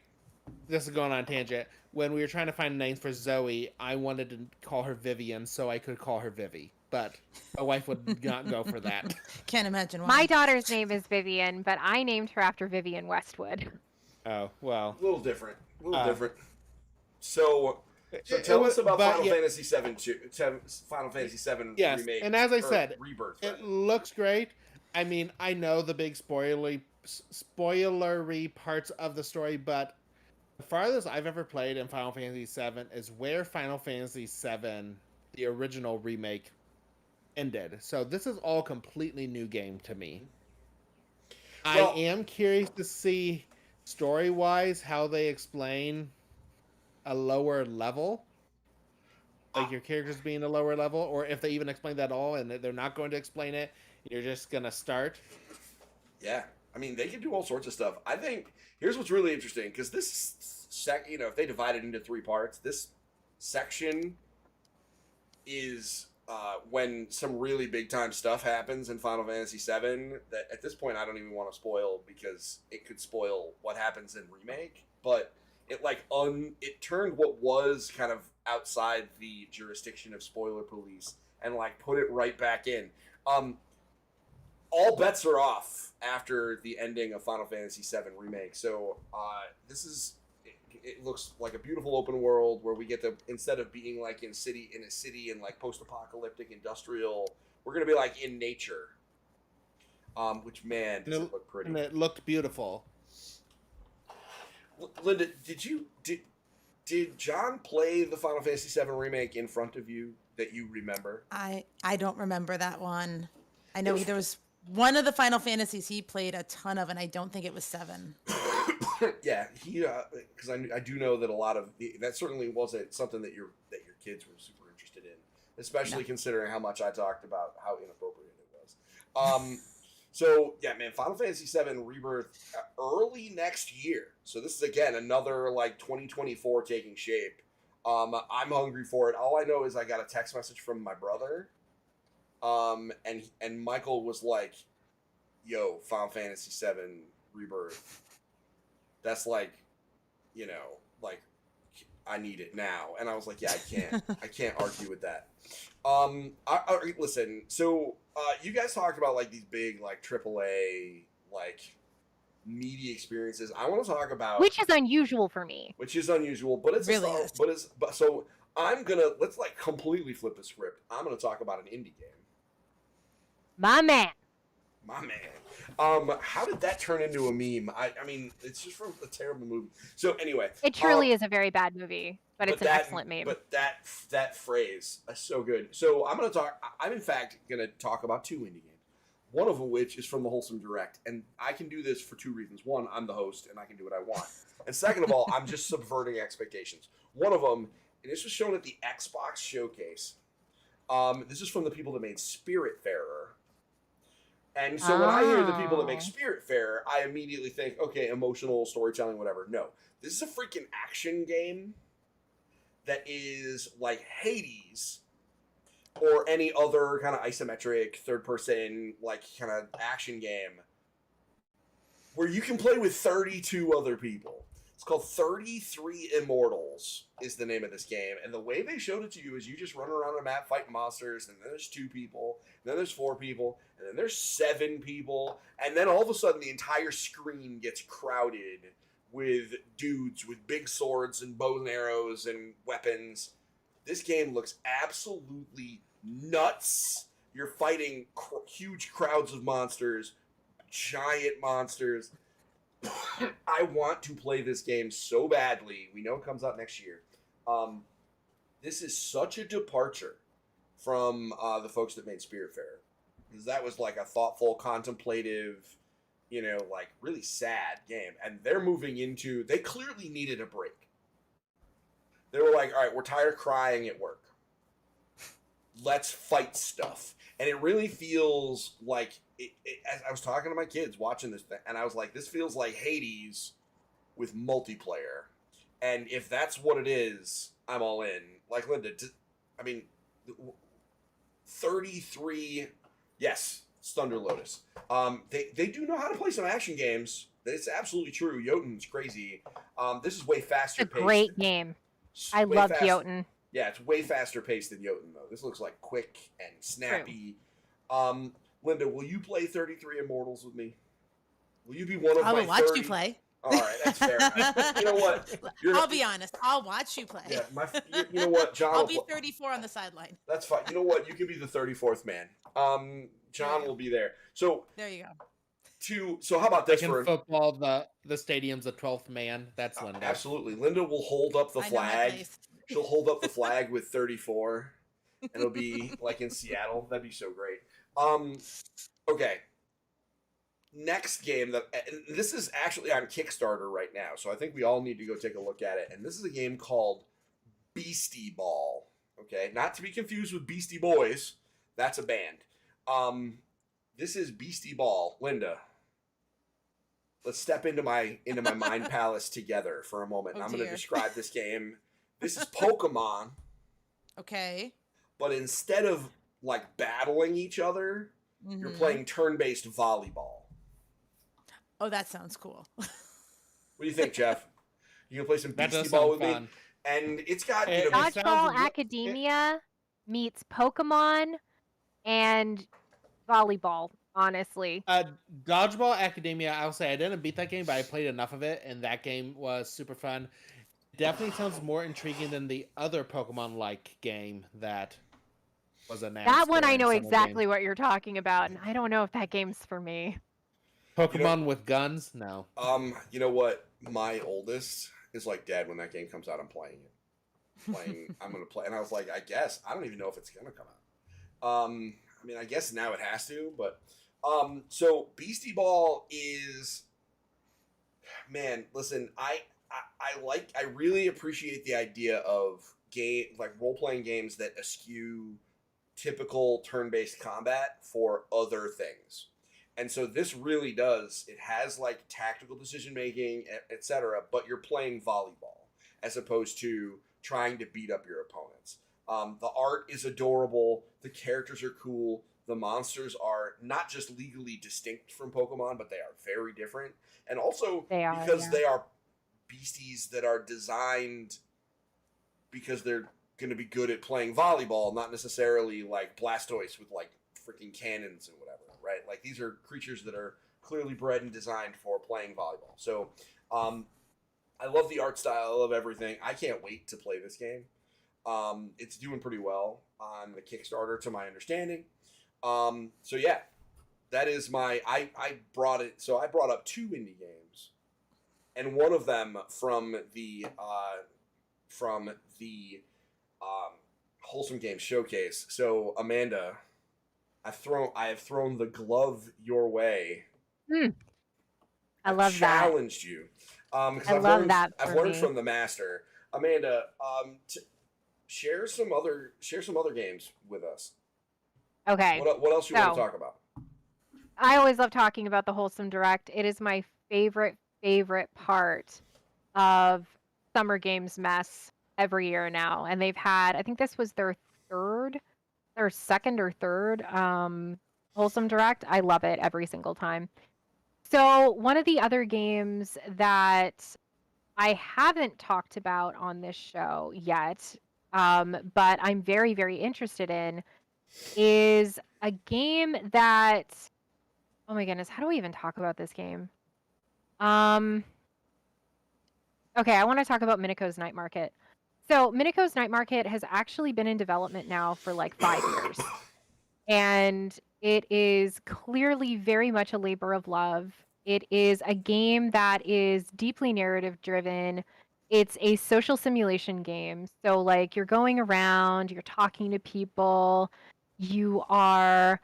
this is going on a tangent. When we were trying to find names for Zoe, I wanted to call her Vivian so I could call her Vivi. But my wife would not go for that. Can't imagine why. My daughter's name is Vivian, but I named her after Vivian Westwood. Oh, well. A little different. So tell us about Final Fantasy Final Fantasy VII yes, Remake. and as I said, Rebirth. It looks great. I mean, I know the big spoilery parts of the story, but the farthest I've ever played in Final Fantasy VII is where Final Fantasy VII, the original remake, ended. So this is all completely new game to me. Well, I am curious to see, story-wise, how they explain a lower level. Like your characters being a lower level, or if they even explain that at all, and they're not going to explain it, you're just going to start. Yeah. I mean, they can do all sorts of stuff. I think, here's what's really interesting, because this, if they divide it into 3 parts, this section is when some really big-time stuff happens in Final Fantasy VII that, at this point, I don't even want to spoil, because it could spoil what happens in Remake, but it, it turned what was kind of outside the jurisdiction of spoiler police and, put it right back in. All bets are off after the ending of Final Fantasy VII Remake. So this is, it looks like a beautiful open world where we get to, instead of being in a city and post-apocalyptic industrial, we're going to be in nature. Which, man, does it look pretty. And it looked beautiful. Linda, did John play the Final Fantasy VII Remake in front of you that you remember? I don't remember that one. I know there was one of the Final Fantasies he played a ton of, and I don't think it was 7. Yeah, he because I do know that a lot of that certainly wasn't something that your kids were super interested in, especially considering how much I talked about how inappropriate it was. So yeah, man, Final Fantasy VII Rebirth early next year. So this is again another like 2024 taking shape. I'm hungry for it. All I know is I got a text message from my brother, and Michael was like, "Yo, Final Fantasy VII Rebirth. That's like, you know, like I need it now." And I was like, "Yeah, I can't argue with that." Listen. So you guys talked about like these big like AAA like media experiences. I want to talk about Which is unusual for me. which is unusual, but it's Really is. but so let's like completely flip the script. I'm gonna talk about an indie game. My man. My man. How did that turn into a meme? I mean, it's just from a terrible movie. So anyway, It truly is a very bad movie, but it's an excellent meme. But that phrase is so good. So I'm in fact gonna talk about 2 indie games. One of which is from the Wholesome Direct, and I can do this for 2 reasons. One, I'm the host, and I can do what I want. And second of all, I'm just subverting expectations. One of them, and this was shown at the Xbox Showcase. This is from the people that made Spiritfarer. And so when I hear the people that make Spiritfarer, I immediately think, okay, emotional storytelling, whatever. No, this is a freaking action game that is like Hades or any other kind of isometric third-person like kind of action game where you can play with 32 other people. It's called 33 Immortals is the name of this game. And the way they showed it to you is you just run around a map fighting monsters, and then there's 2 people, and then there's 4 people, and then there's 7 people, and then all of a sudden the entire screen gets crowded with dudes with big swords and bows and arrows and weapons. This game looks absolutely nuts. You're fighting huge crowds of monsters, giant monsters. I want to play this game so badly. We know it comes out next year. This is such a departure from the folks that made Spiritfarer, because that was like a thoughtful, contemplative, you know, like really sad game. And they're moving into, they clearly needed a break. They were like, all right, we're tired of crying at work. Let's fight stuff. And it really feels like, as I was talking to my kids watching this thing, and I was like, this feels like Hades with multiplayer. And if that's what it is, I'm all in. Like Linda, I mean, 33, yes, it's Thunder Lotus. They do know how to play some action games. It's absolutely true. Jotun's crazy. This is way faster It's a paced. great game. I love Jotun. Yeah, it's way faster paced than Jotun, though. This looks like quick and snappy. Linda, will you play 33 Immortals with me? Will you be one of I my will watch 30? you play. All right, that's fair. You know what? I'll be honest. I'll watch you play. Yeah, you know what, John? I'll will be 34 on the sideline. That's fine. You know what? You can be the 34th man. John will be there. So There you go. So how about They this can for football the stadium's the 12th man. That's Linda. Absolutely. Linda will hold up the I know my flag. place. She'll hold up the flag with 34, and it'll be like in Seattle. That'd be so great. Okay. Next game and this is actually on Kickstarter right now, so I think we all need to go take a look at it. And this is a game called Beastie Ball. Okay, not to be confused with Beastie Boys. That's a band. This is Beastie Ball. Linda, let's step into my mind palace together for a moment. Oh, I'm going to dear. describe this game. This is Pokemon, Okay. but instead of like battling each other, you're Mhm. playing turn-based volleyball. Oh, that sounds cool. What do you think, Jeff? You gonna play some That Beastie does Ball sound with fun. me? And it's got It- you know, it sounds Dodgeball a li- Academia meets Pokemon and volleyball, honestly. Dodgeball Academia, I'll say I didn't beat that game, but I played enough of it, and that game was super fun. Definitely sounds more intriguing than the other Pokemon-like game that was announced. That one I during know Summer exactly Game. what you're talking about, and I don't know if that game's for me. Pokemon with guns? No. you know what? My oldest is like, Dad, when that game comes out, I'm playing it. I'm gonna play, and I was like, I guess I don't even know if it's gonna come out. I mean, I guess now it has to, but so Beastie Ball is, man. Listen, I really appreciate the idea of role playing games that eschew typical turn based combat for other things. And so this really does. It has like tactical decision making, etc. But you're playing volleyball as opposed to trying to beat up your opponents. The art is adorable. The characters are cool. The monsters are not just legally distinct from Pokemon, but they are very different. And also because they are beasties that are designed because they're going to be good at playing volleyball, not necessarily like Blastoise with like freaking cannons and whatever, right? Like these are creatures that are clearly bred and designed for playing volleyball. So I love the art style. I love everything. I can't wait to play this game. It's doing pretty well on the Kickstarter, to my understanding. So yeah, that is my. I brought it. So I brought up 2 indie games, and one of them from the Wholesome Games Showcase. So Amanda, I have thrown the glove your way. I love that. Challenged you. Because I love that. I've learned from the master. Amanda, share some other games with us. Okay. What else you want to talk about? I always love talking about the Wholesome Direct. It is my favorite part of Summer Games Mess every year now. And they've had, I think this was their second or third Wholesome Direct. I love it every single time. So one of the other games that I haven't talked about on this show yet, but I'm very, very interested in, is a game that, oh my goodness, how do we even talk about this game? Okay, I want to talk about Minico's Night Market. So Minico's Night Market has actually been in development now for like 5 years. And it is clearly very much a labor of love. It is a game that is deeply narrative driven. It's a social simulation game. So like you're going around, you're talking to people, you are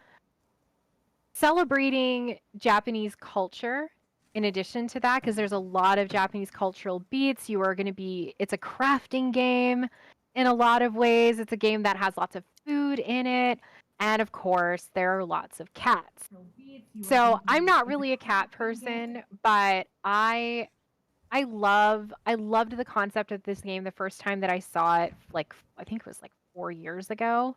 celebrating Japanese culture in addition to that, because there's a lot of Japanese cultural beats. It's a crafting game in a lot of ways. It's a game that has lots of food in it. And of course, there are lots of cats. So I'm not really a cat person, but I loved the concept of this game the first time that I saw it, like I think it was like 4 years ago.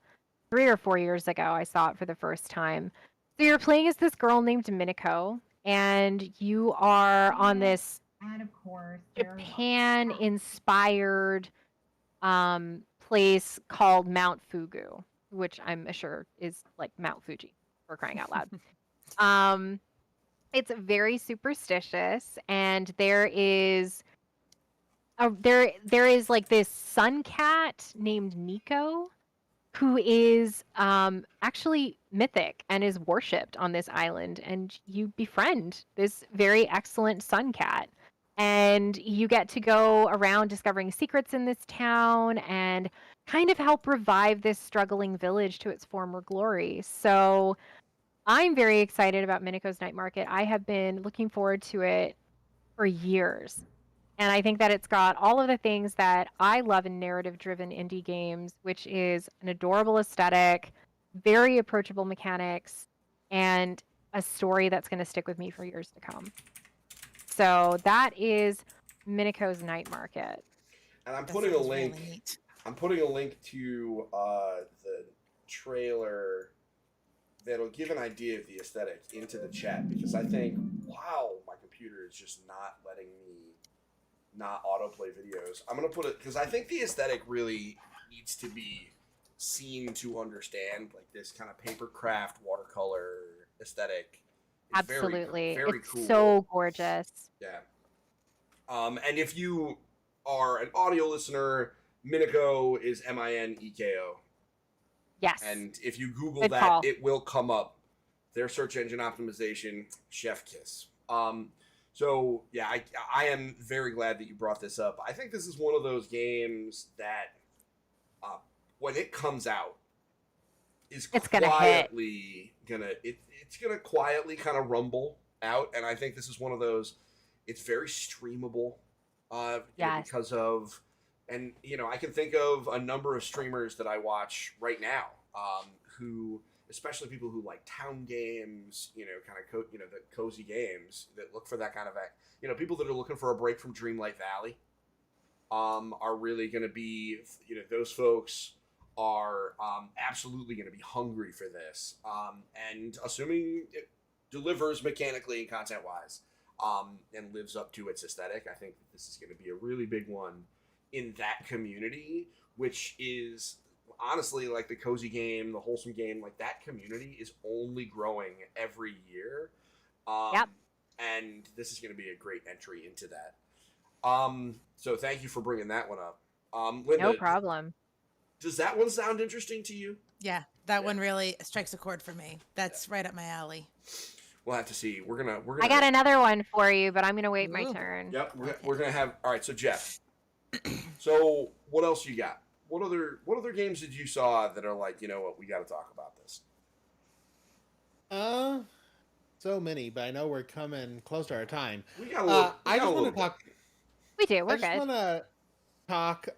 3 or 4 years ago, I saw it for the first time. So you're playing as this girl named Minako, and you are on this Japan-inspired place called Mount Fugu, which I'm sure is like Mount Fuji, for crying out loud. It's very superstitious, and there is like this sun cat named Nico, who is actually mythic and is worshipped on this island, and you befriend this very excellent sun cat, and you get to go around discovering secrets in this town and kind of help revive this struggling village to its former glory. So I'm very excited about Minico's Night Market. I have been looking forward to it for years. And I think that it's got all of the things that I love in narrative-driven indie games, which is an adorable aesthetic, very approachable mechanics, and a story that's going to stick with me for years to come. So that is Minico's Night Market. And I'm putting a link. Really I'm putting a link to the trailer that'll give an idea of the aesthetic into the chat, because I think, wow, my computer is just not letting me not autoplay videos. I'm going to put it, because I think the aesthetic really needs to be seen to understand, like this kind of paper craft watercolor aesthetic. Absolutely. Very it's cool. So gorgeous. Yeah. And if you are an audio listener, Mineko is Mineko. Yes. And if you Google Good that, call. It will come up. Their search engine optimization, chef kiss. So yeah, I am very glad that you brought this up. I think this is one of those games that when it comes out, is It's gonna hit. quietly it's gonna quietly kind of rumble out, and I think this is one of those. It's very streamable, Yes. because of, and I can think of a number of streamers that I watch right now, who, especially people who like town games, kind of the cozy games that look for that kind of people that are looking for a break from Dreamlight Valley, are really going to be, those folks are absolutely going to be hungry for this, and assuming it delivers mechanically and content wise, and lives up to its aesthetic, I think this is going to be a really big one in that community, which is honestly like the cozy game, the wholesome game, like that community is only growing every year. Yep. And this is going to be a great entry into that. So thank you for bringing that one up. Linda, No problem. does that one sound interesting to you? Yeah, that one really strikes a chord for me. That's right up my alley. We'll have to see. We're gonna. I got another one for you, but I'm gonna wait my Ooh. turn. Yep, we're gonna have. All right, so Jeff. So what else you got? What other games did you saw that are like, what, we got to talk about this? So many, but I know we're coming close to our time. We got a little. I just want to talk. We do. We're I just good. want to talk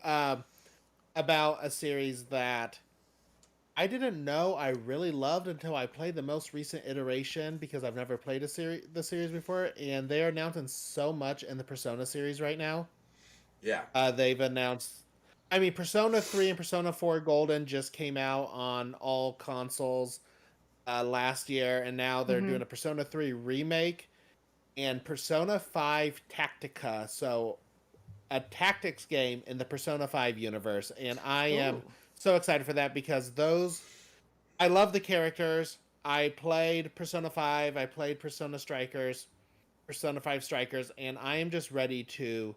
about a series that I didn't know I really loved until I played the most recent iteration, because I've never played the series before, and they are announcing so much in the Persona series right now. Yeah. They've announced, Persona 3 and Persona 4 Golden just came out on all consoles last year, and now they're doing a Persona 3 remake and Persona 5 Tactica, so a tactics game in the Persona 5 universe, and I am so excited for that because I love the characters. I played Persona 5, I played Persona 5 Strikers, and I am just ready to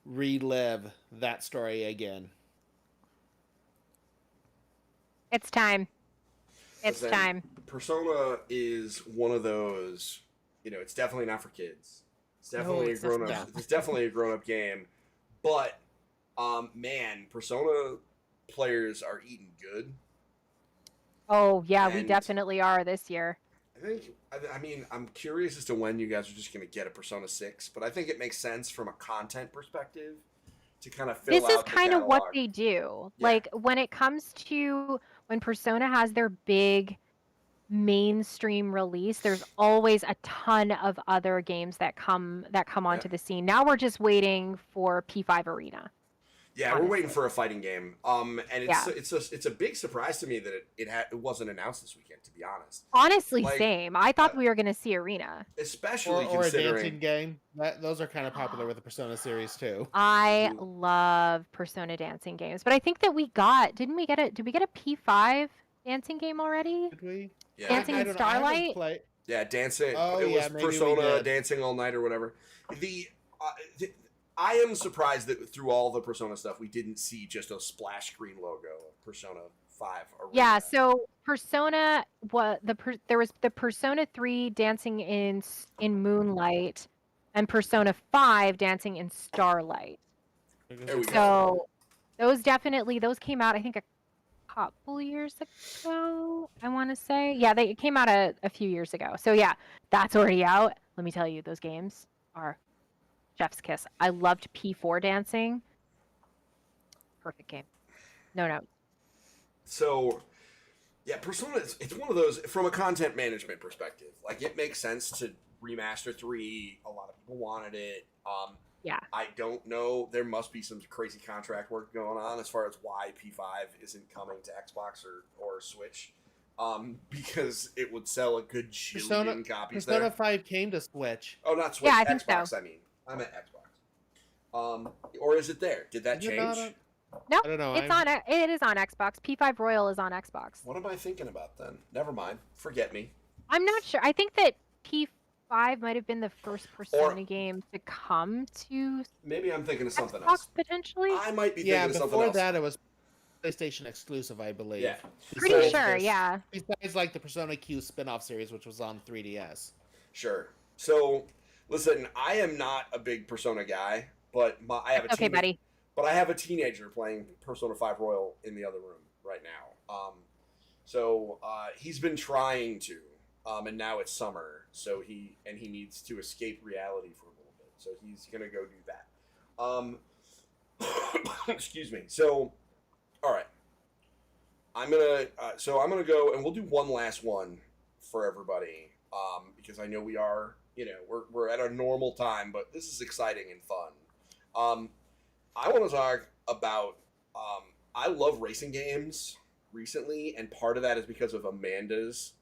relive that story again. It's time. It's Listen, time. Persona is one of those, it's definitely not for kids. It's definitely it's a grown up. not. It's definitely a grown up game, but man, Persona players are eating good. Oh yeah, we And- definitely are this year. I'm curious as to when you guys are just going to get a Persona 6, but I think it makes sense from a content perspective to kind of fill This is out the kind of what catalog. they do. Yeah. Like when it comes to when Persona has their big mainstream release, there's always a ton of other games that come onto the scene. Now we're just waiting for P5 Arena. Yeah, we're waiting for a fighting game. And Yeah. it's a big surprise to me that it wasn't announced this weekend, to be honest. Honestly, Like, same. I thought we were going to see Arena. Especially Or a considering dancing game. Those are kind of popular with the Persona series too. I Ooh. love Persona dancing games, but I think that did we get a P5 dancing game already? Did we? yeah, Dancing I in don't know. I haven't Starlight? played- yeah, dancing. Oh, it yeah, was maybe we Persona did. Dancing All Night or whatever. I am surprised that through all the Persona stuff, we didn't see just a splash screen logo of Persona 5 Arena. Yeah, so Persona there was the Persona 3 dancing in Moonlight and Persona 5 dancing in Starlight. There we go. So those came out I think a couple years ago, I want to say. Yeah, they came out a few years ago. So yeah, that's already out. Let me tell you, those games are chef's kiss. I loved P4 dancing. Perfect game. No. So, yeah, Persona, it's one of those, from a content management perspective, like, it makes sense to remaster 3. A lot of people wanted it. Yeah. I don't know. There must be some crazy contract work going on as far as why P5 isn't coming to Xbox or Switch. Because it would sell a good jillion copies Persona there. 5 came to Switch. Oh, not Switch. Yeah, I think Xbox, so. I mean. I meant Xbox. Or is it there? Did that Is it not change? No, I don't know. it is on Xbox. P5 Royal is on Xbox. What am I thinking about then? Never mind. Forget me. I'm not sure. I think that P5 might have been the first Persona game to come to Maybe I'm thinking of something Xbox else. potentially. I might be thinking Yeah, of something before else. that it was PlayStation exclusive, I believe. Yeah. Pretty So- sure, yeah. Besides like the Persona Q spin-off series, which was on 3DS. Sure. So, listen, I am not a big Persona guy, but I have a Okay, buddy. But I have a teenager playing Persona 5 Royal in the other room right now. So he's been trying to, and now it's summer, so he needs to escape reality for a little bit. So he's gonna go do that. Excuse me. So, all right. I'm gonna go, and we'll do one last one for everybody, because I know we are, we're at our normal time, but this is exciting and fun. I want to talk about. I love racing games recently, and part of that is because of Amanda's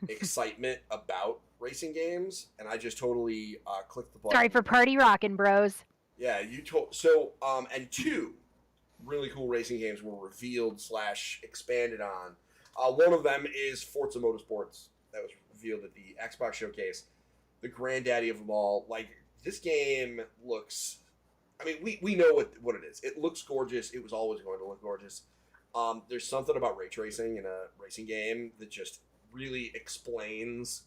excitement about racing games, and I just totally clicked the button. Sorry for party rocking, bros. Yeah, you told so. And two really cool racing games were revealed / expanded on. One of them is Forza Motorsports that was revealed at the Xbox showcase. The granddaddy of them all. Like, this game looks. I mean, we know what it is. It looks gorgeous. It was always going to look gorgeous. There's something about ray tracing in a racing game that just really explains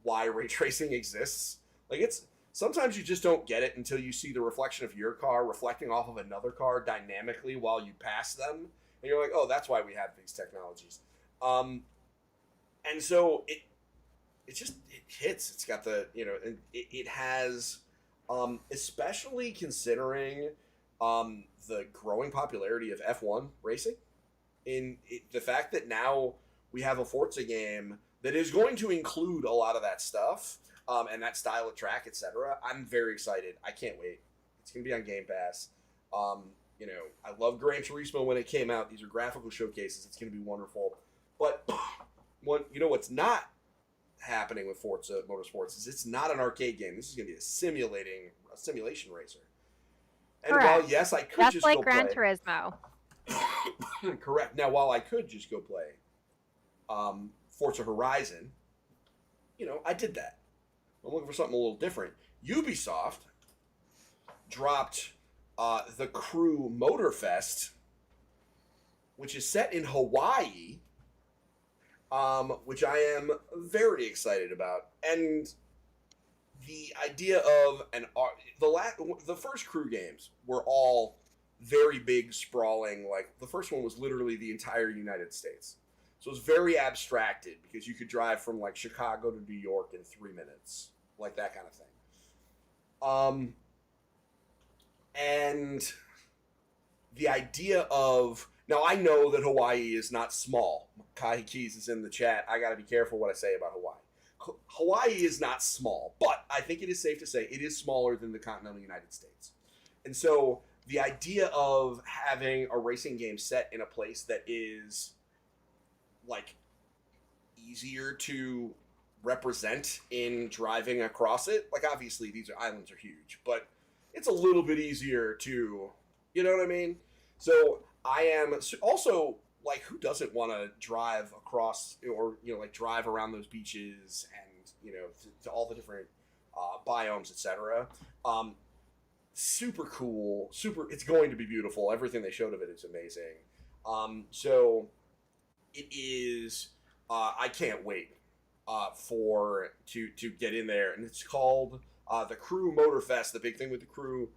why ray tracing exists. Like, it's sometimes you just don't get it until you see the reflection of your car reflecting off of another car dynamically while you pass them, and you're like, oh, that's why we have these technologies. And so it hits. It's got the it has, especially considering the growing popularity of F1 racing, the fact that now we have a Forza game that is going to include a lot of that stuff, and that style of track, etc. I'm very excited. I can't wait. It's going to be on Game Pass. I love Gran Turismo when it came out. These are graphical showcases. It's going to be wonderful. But what's not happening with Forza Motorsports is it's not an arcade game. This is going to be a simulation racer. And Correct. while, yes, I could That's just like go Gran play. Turismo. Correct. Now, while I could just go play Forza Horizon, I did that. I'm looking for something a little different. Ubisoft dropped the Crew Motorfest, which is set in Hawaii, which I am very excited about. And the idea of the first Crew games were all very big, sprawling. Like, the first one was literally the entire United States. So it was very abstracted because you could drive from like Chicago to New York in 3 minutes, like that kind of thing. And the idea of, now I know that Hawaii is not small. Kai Keys is in the chat. I got to be careful what I say about Hawaii. Hawaii is not small, but I think it is safe to say it is smaller than the continental United States. And so the idea of having a racing game set in a place that is like easier to represent in driving across it, like, obviously these islands are huge, but it's a little bit easier to, you know what I mean? So I am also, like, who doesn't want to drive across, or like drive around those beaches and to all the different biomes, etc. Super cool, it's going to be beautiful. Everything they showed of it is amazing. So it is, I can't wait to get in there, and it's called the Crew Motorfest. The big thing with the Crew,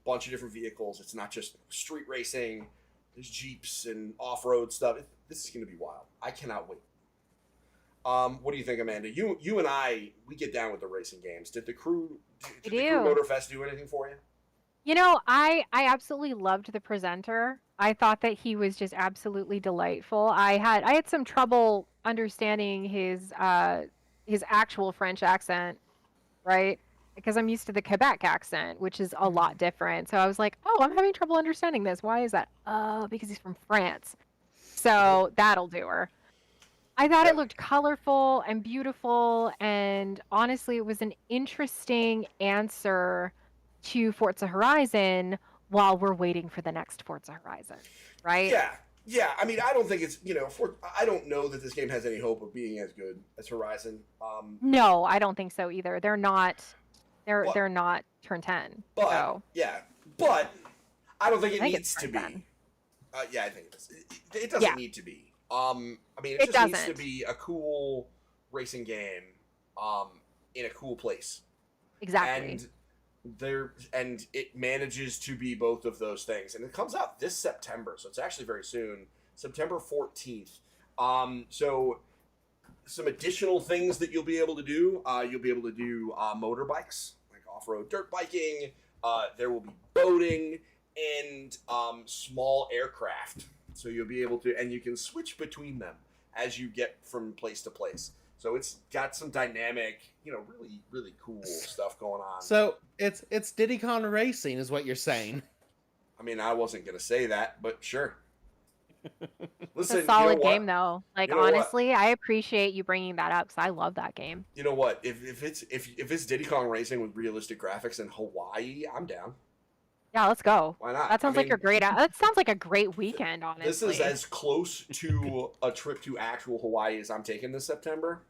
bunch of different vehicles. It's not just street racing. There's Jeeps and off-road stuff. This is going to be wild. I cannot wait. What do you think, Amanda? You and I, we get down with the racing games. Did the Crew Motorfest do anything for you? I absolutely loved the presenter. I thought that he was just absolutely delightful. I had some trouble understanding his actual French accent, right? Because I'm used to the Quebec accent, which is a lot different. So I was like, oh, I'm having trouble understanding this. Why is that? Because he's from France. So that'll do her. I thought it looked colorful and beautiful, and honestly, it was an interesting answer to Forza Horizon while we're waiting for the next Forza Horizon, right? Yeah. I mean, I don't think it's, I don't know that this game has any hope of being as good as Horizon. No, I don't think so either. They're not turn 10. But so. yeah, but I don't think it I think needs it's to turn be. 10. Yeah, I think it does. It doesn't need to be. I mean, it just needs to be a cool racing game, in a cool place. Exactly. And it manages to be both of those things, and it comes out this September, so it's actually very soon, September 14th. So some additional things that you'll be able to do. You'll be able to do motorbikes, like off-road dirt biking. There will be boating and small aircraft. So you'll be able to, and you can switch between them as you get from place to place. So it's got some dynamic, really, really cool stuff going on. So it's Diddy Kong Racing, is what you're saying. I mean, I wasn't gonna say that, but sure. It's Listen, a solid you know what? game, though. Like, You know what? honestly, I appreciate you bringing that up because I love that game. You know what? If it's Diddy Kong Racing with realistic graphics in Hawaii, I'm down. Yeah, let's go. Why not? That sounds I like a great. That sounds like a great weekend. Honestly, This is as close to a trip to actual Hawaii as I'm taking this September.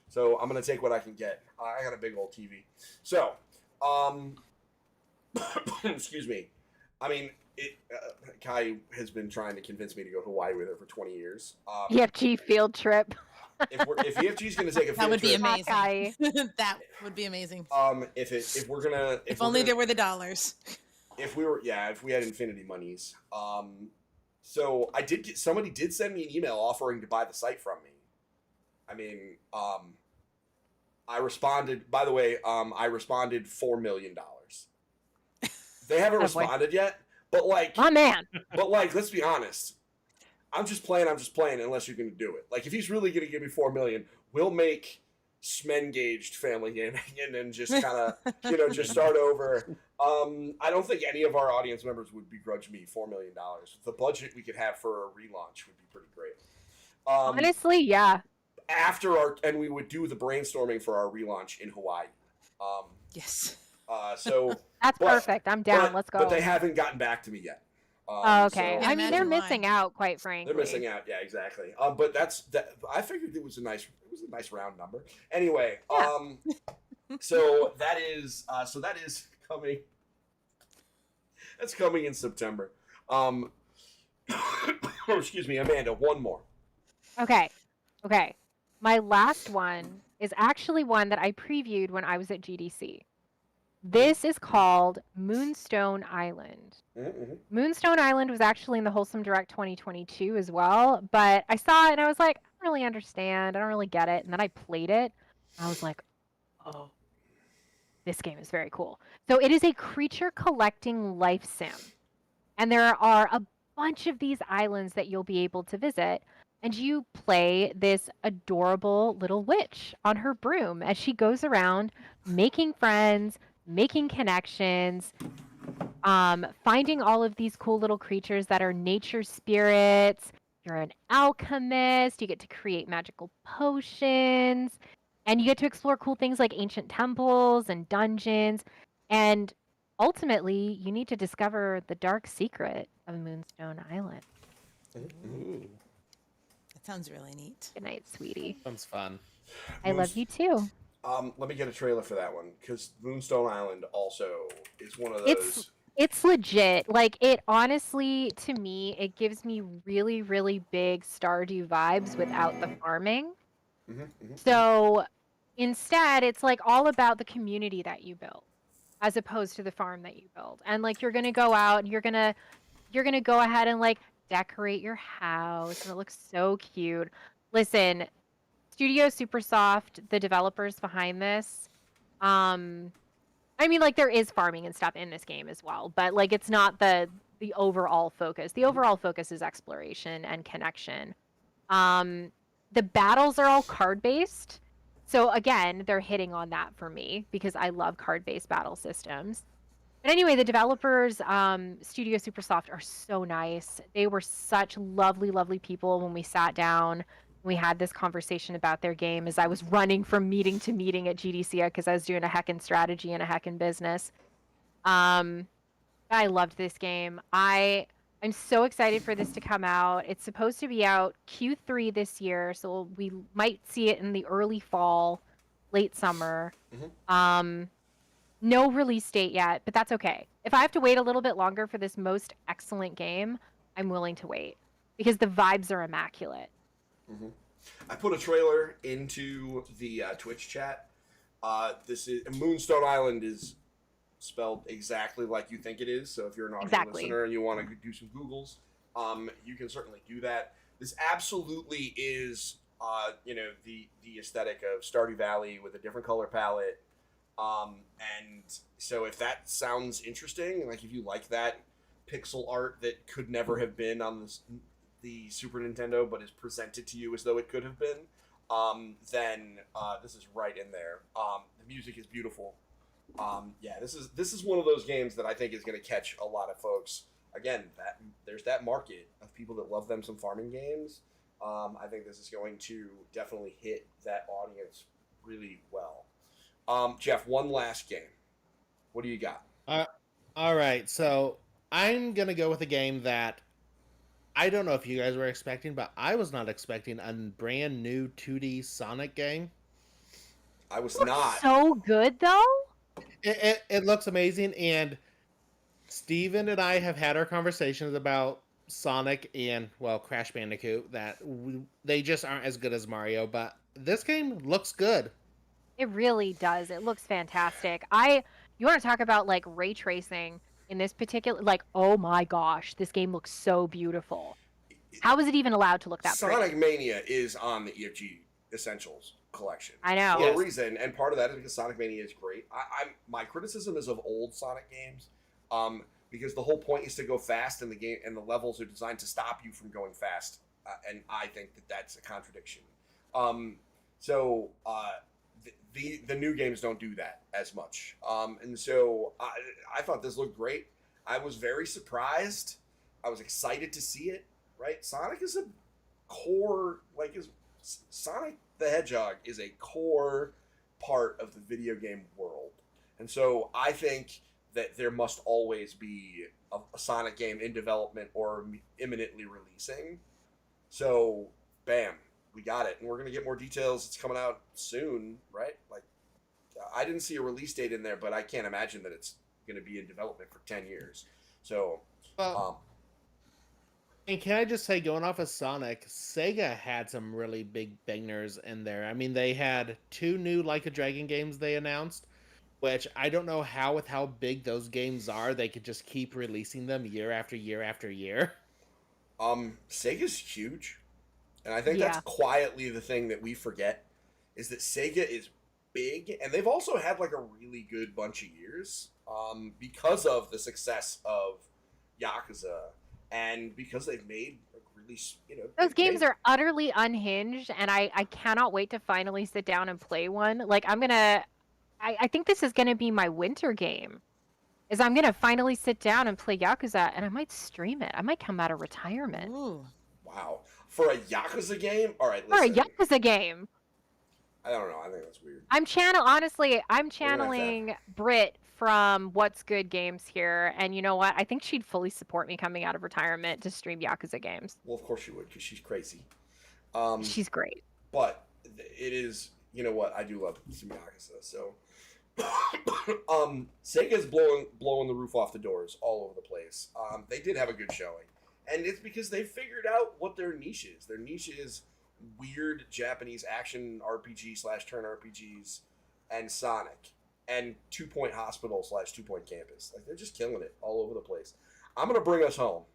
So I'm gonna take what I can get. I got a big old TV. So, excuse me. I mean, Kai has been trying to convince me to go to Hawaii with her for 20 years. EFG field trip. If EFG's gonna take a That field would be trip, amazing. Kai. That would be amazing. if we're gonna, If only there were the dollars. if we had infinity monies. So somebody did send me an email offering to buy the site from me. I mean, I responded, by the way, I responded $4 million. They haven't Oh, boy. responded yet, but My man. let's be honest. I'm just playing unless you're going to do it. Like, if he's really going to give me $4 million, we'll make Smengaged Family Gaming and then just kind of, just start over. I don't think any of our audience members would begrudge me $4 million. The budget we could have for a relaunch would be pretty great. Honestly, yeah. And we would do the brainstorming for our relaunch in Hawaii. Yes. So That's but- perfect. I'm down. but- Let's go. But they haven't gotten back to me yet. Oh, okay. so I I mean, they're imagine why. missing out, quite frankly. they're missing out. Yeah, exactly. But that. I figured it was a nice round number. Anyway, Yeah. so that is coming. That's coming in September. Excuse me, Amanda. One more. Okay. Okay. My last one is actually one that I previewed when I was at GDC. This is called Moonstone Island. Mm-hmm. Moonstone Island was actually in the Wholesome Direct 2022 as well, but I saw it and I was like, I don't really understand. I don't really get it. And then I played it. And I was like, oh, this game is very cool. So it is a creature collecting life sim. And there are a bunch of these islands that you'll be able to visit. And you play this adorable little witch on her broom as she goes around making friends, making connections, finding all of these cool little creatures that are nature spirits. You're an alchemist. You get to create magical potions. And you get to explore cool things like ancient temples and dungeons. And ultimately, you need to discover the dark secret of Moonstone Island. Ooh, That sounds really neat. Good night, sweetie. sounds fun. I love you too. Let me get a trailer for that one because Moonstone Island also is one of those. It's legit. Like, it honestly, to me, it gives me really, really big Stardew vibes without the farming. Mhm, mhm. So instead, it's like all about the community that you build as opposed to the farm that you build. And like, you're going to go out and you're going to go ahead and like decorate your house and it looks so cute. Listen, Studio Supersoft, the developers behind this, I mean, like, there is farming and stuff in this game as well, but like, it's not the overall focus. The overall focus is exploration and connection. The battles are all card based, so again, they're hitting on that for me because I love card based battle systems. But anyway, the developers, Studio Supersoft, are so nice. They were such lovely, lovely people when we sat down. We had this conversation about their game as I was running from meeting to meeting at GDC because I was doing a heckin' strategy and a heckin' business. I loved this game. I'm so excited for this to come out. It's supposed to be out Q3 this year, so we might see it in the early fall, late summer. No release date yet, but that's okay. If I have to wait a little bit longer for this most excellent game, I'm willing to wait because the vibes are immaculate. I put a trailer into the Twitch chat. This is Moonstone Island is spelled exactly like you think it is. So if you're an audio Exactly. listener and you want to do some Googles, you can certainly do that. This absolutely is, the aesthetic of Stardew Valley with a different color palette. And so if that sounds interesting, like if you like that pixel art that could never have been on the Super Nintendo, but is presented to you as though it could have been, then this is right in there. The music is beautiful. This is one of those games that I think is going to catch a lot of folks. Again, there's that market of people that love them some farming games. I think this is going to definitely hit that audience really well. Jeff, one last game. What do you got? All right, so I'm gonna go with a game that I don't know if you guys were expecting, but I was not expecting a brand new 2D Sonic game. I was Looks not. so good though. It looks amazing, and Steven and I have had our conversations about Sonic and, well, Crash Bandicoot, that they just aren't as good as Mario, but this game looks good. It really does. It looks fantastic. You want to talk about like ray tracing in this particular, like, oh my gosh, this game looks so beautiful. How is it even allowed to look that Sonic pretty? Mania is on the EFG Essentials collection. I know. For Yes. a reason, and part of that is because Sonic Mania is great. My criticism is of old Sonic games, because the whole point is to go fast, and the game and the levels are designed to stop you from going fast, and I think that that's a contradiction. The new games don't do that as much, and so I thought this looked great. I was very surprised. I was excited to see it. Right, Sonic is a core, Sonic the Hedgehog is a core part of the video game world, and so I think that there must always be a Sonic game in development or imminently releasing. So, bam, we got it, and we're gonna get more details. It's coming out soon, right? Like, I didn't see a release date in there, but I can't imagine that it's gonna be in development for 10 years. So, And can I just say, going off of Sonic, Sega had some really big bangers in there. I mean, they had 2 new Like a Dragon games they announced, which I don't know how, with how big those games are, they could just keep releasing them year after year after year. Sega's huge, and I think Yeah. that's quietly the thing that we forget is that Sega is big, and they've also had like a really good bunch of years, because of the success of Yakuza, and because they've made like really, Those games are utterly unhinged, and I cannot wait to finally sit down and play one. Like I think this is gonna be my winter game. Is I'm gonna finally sit down and play Yakuza, and I might stream it. I might come out of retirement Ooh. Wow, for a Yakuza game. All right, for a listen. Yakuza game. I don't know. I think that's weird. I'm have to- channeling Brit from What's Good Games here, and you know what? I think she'd fully support me coming out of retirement to stream Yakuza games. Well, of course you would, because she's crazy. She's great. But it is, you know what? I do love some Yakuza. So, Sega's blowing the roof off the doors all over the place. They did have a good showing, and it's because they figured out what their niche is. Their niche is weird Japanese action RPG / turn RPGs, and Sonic, and 2 Point Hospital / 2 Point Campus. Like, they're just killing it all over the place. I'm gonna bring us home.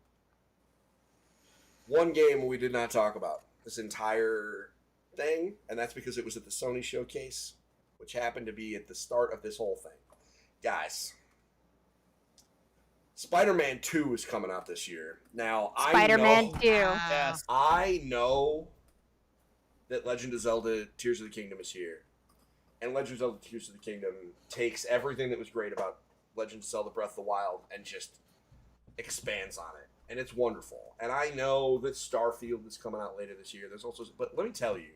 One game we did not talk about this entire thing, and that's because it was at the Sony showcase, which happened to be at the start of this whole thing. Guys, Spider-Man 2 is coming out this year. Now, Spider-Man 2. Yes. I know that Legend of Zelda Tears of the Kingdom is here. And Legend of Zelda Tears of the Kingdom takes everything that was great about Legend of Zelda Breath of the Wild and just expands on it. And it's wonderful. And I know that Starfield is coming out later this year. But let me tell you,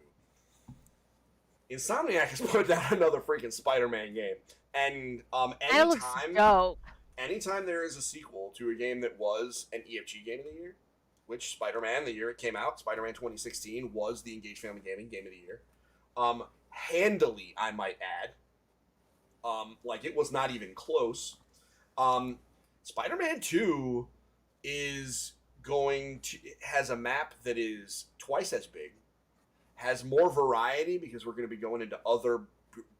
Insomniac has put out another freaking Spider-Man game. And That looks dope. anytime there is a sequel to a game that was an EFG Game of the Year, which Spider-Man, the year it came out, Spider-Man 2016, was the Engage Family Gaming Game of the Year. Handily, I might add. Like, it was not even close. Spider-Man 2 has a map that is twice as big, has more variety because we're going to be going into other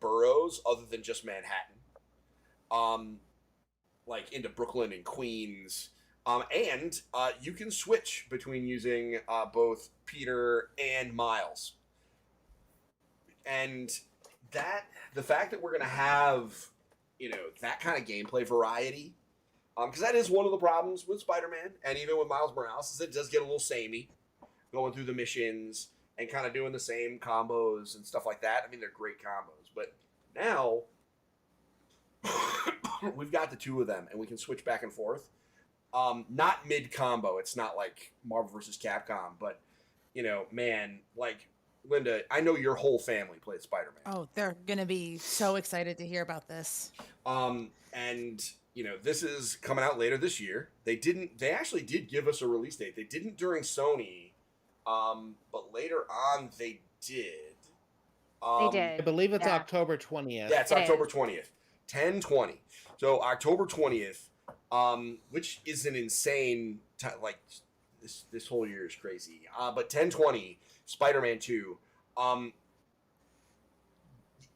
boroughs other than just Manhattan. Like into Brooklyn and Queens, And you can switch between using both Peter and Miles. And the fact that we're going to have, that kind of gameplay variety, because that is one of the problems with Spider-Man and even with Miles Morales, is it does get a little samey going through the missions and kind of doing the same combos and stuff like that. I mean, they're great combos, but now we've got the two of them and we can switch back and forth. Not mid combo. It's not like Marvel vs. Capcom, but man, like Linda, I know your whole family played Spider-Man. Oh, they're gonna be so excited to hear about this. And this is coming out later this year. They actually did give us a release date. They didn't during Sony, but later on they did. They did. I believe it's Yeah. October 20th. Yeah, it's It October is. 20th. 10/20. So October 20th, which is an insane like this whole year is crazy. But 10/20, Spider-Man 2,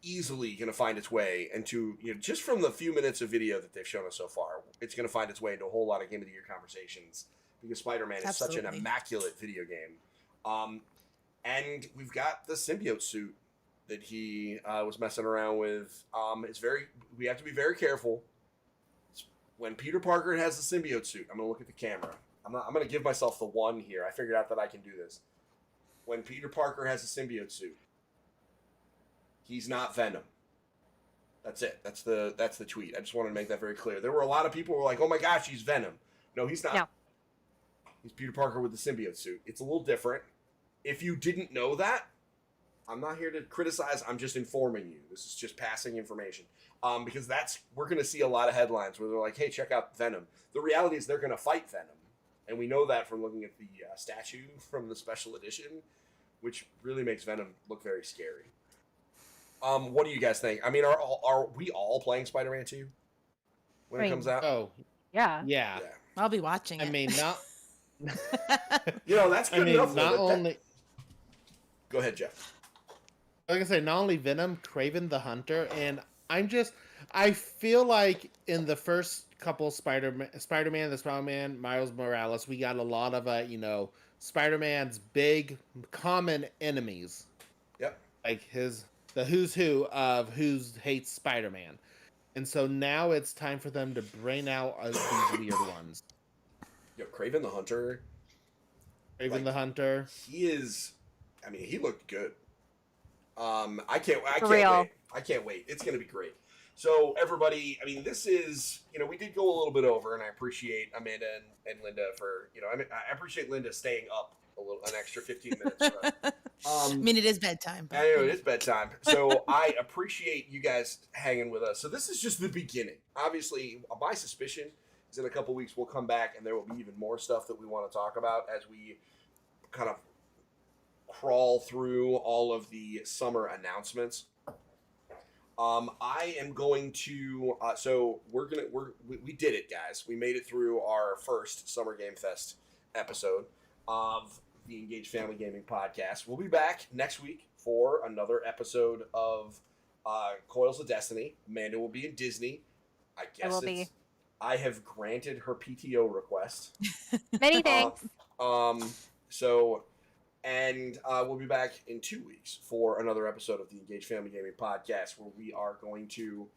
easily going to find its way into, just from the few minutes of video that they've shown us so far, it's going to find its way into a whole lot of Game of the Year conversations because Spider-Man is such an Absolutely. immaculate video game. And we've got the symbiote suit that he was messing around with. We have to be very careful. When Peter Parker has the symbiote suit, I'm going to look at the camera. I'm going to give myself the one here. I figured out that I can do this. When Peter Parker has a symbiote suit, he's not Venom. That's it. That's the tweet. I just wanted to make that very clear. There were a lot of people who were like, "Oh my gosh, he's Venom." No, he's not. No. He's Peter Parker with the symbiote suit. It's a little different. If you didn't know that, I'm not here to criticize. I'm just informing you. This is just passing information. Because we're going to see a lot of headlines where they're like, "Hey, check out Venom." The reality is they're going to fight Venom, and we know that from looking at the statue from the special edition, which really makes Venom look very scary. What do you guys think? I mean, are we all playing Spider-Man 2 when it Right. comes out? Oh, Yeah. yeah. Yeah. I'll be watching I it. mean, not. That's good I mean, enough. not Linda. only. Go ahead, Jeff. Like I say, not only Venom, Kraven the Hunter, and I feel like in the first couple Spider-Man, the Spider-Man, Miles Morales, we got a lot of Spider-Man's big common enemies. Yep. Like the who's who of who hates Spider-Man. And so now it's time for them to bring out these weird ones. Yo, Kraven the Hunter. Kraven the Hunter. He is. I mean, he looked good. I can't For real. wait. I can't wait. It's going to be great. So everybody, I mean, this is, we did go a little bit over, and I appreciate Amanda and Linda for, I appreciate Linda staying up an extra 15 minutes. For us. I mean, it is bedtime. But, I know it is bedtime, so I appreciate you guys hanging with us. So this is just the beginning. Obviously, my suspicion is in a couple weeks we'll come back and there will be even more stuff that we want to talk about as we kind of crawl through all of the summer announcements. I am going to. So we did it, guys. We made it through our first Summer Game Fest episode of the Engaged Family Gaming Podcast. We'll be back next week for another episode of Coils of Destiny. Amanda will be in Disney. I guess will be. I have granted her PTO request. Many thanks. And we'll be back in 2 weeks for another episode of the Engaged Family Gaming Podcast, where we are going to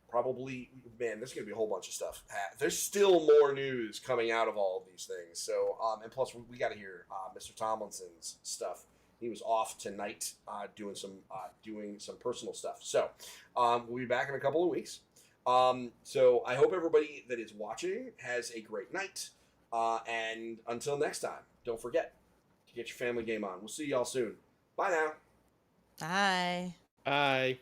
probably, man, there's going to be a whole bunch of stuff. There's still more news coming out of all of these things. So, and plus, we got to hear Mr. Tomlinson's stuff. He was off tonight doing some personal stuff. So, we'll be back in a couple of weeks. So, I hope everybody that is watching has a great night. And until next time, don't forget to get your family game on. We'll see y'all soon. Bye now. Bye. Bye.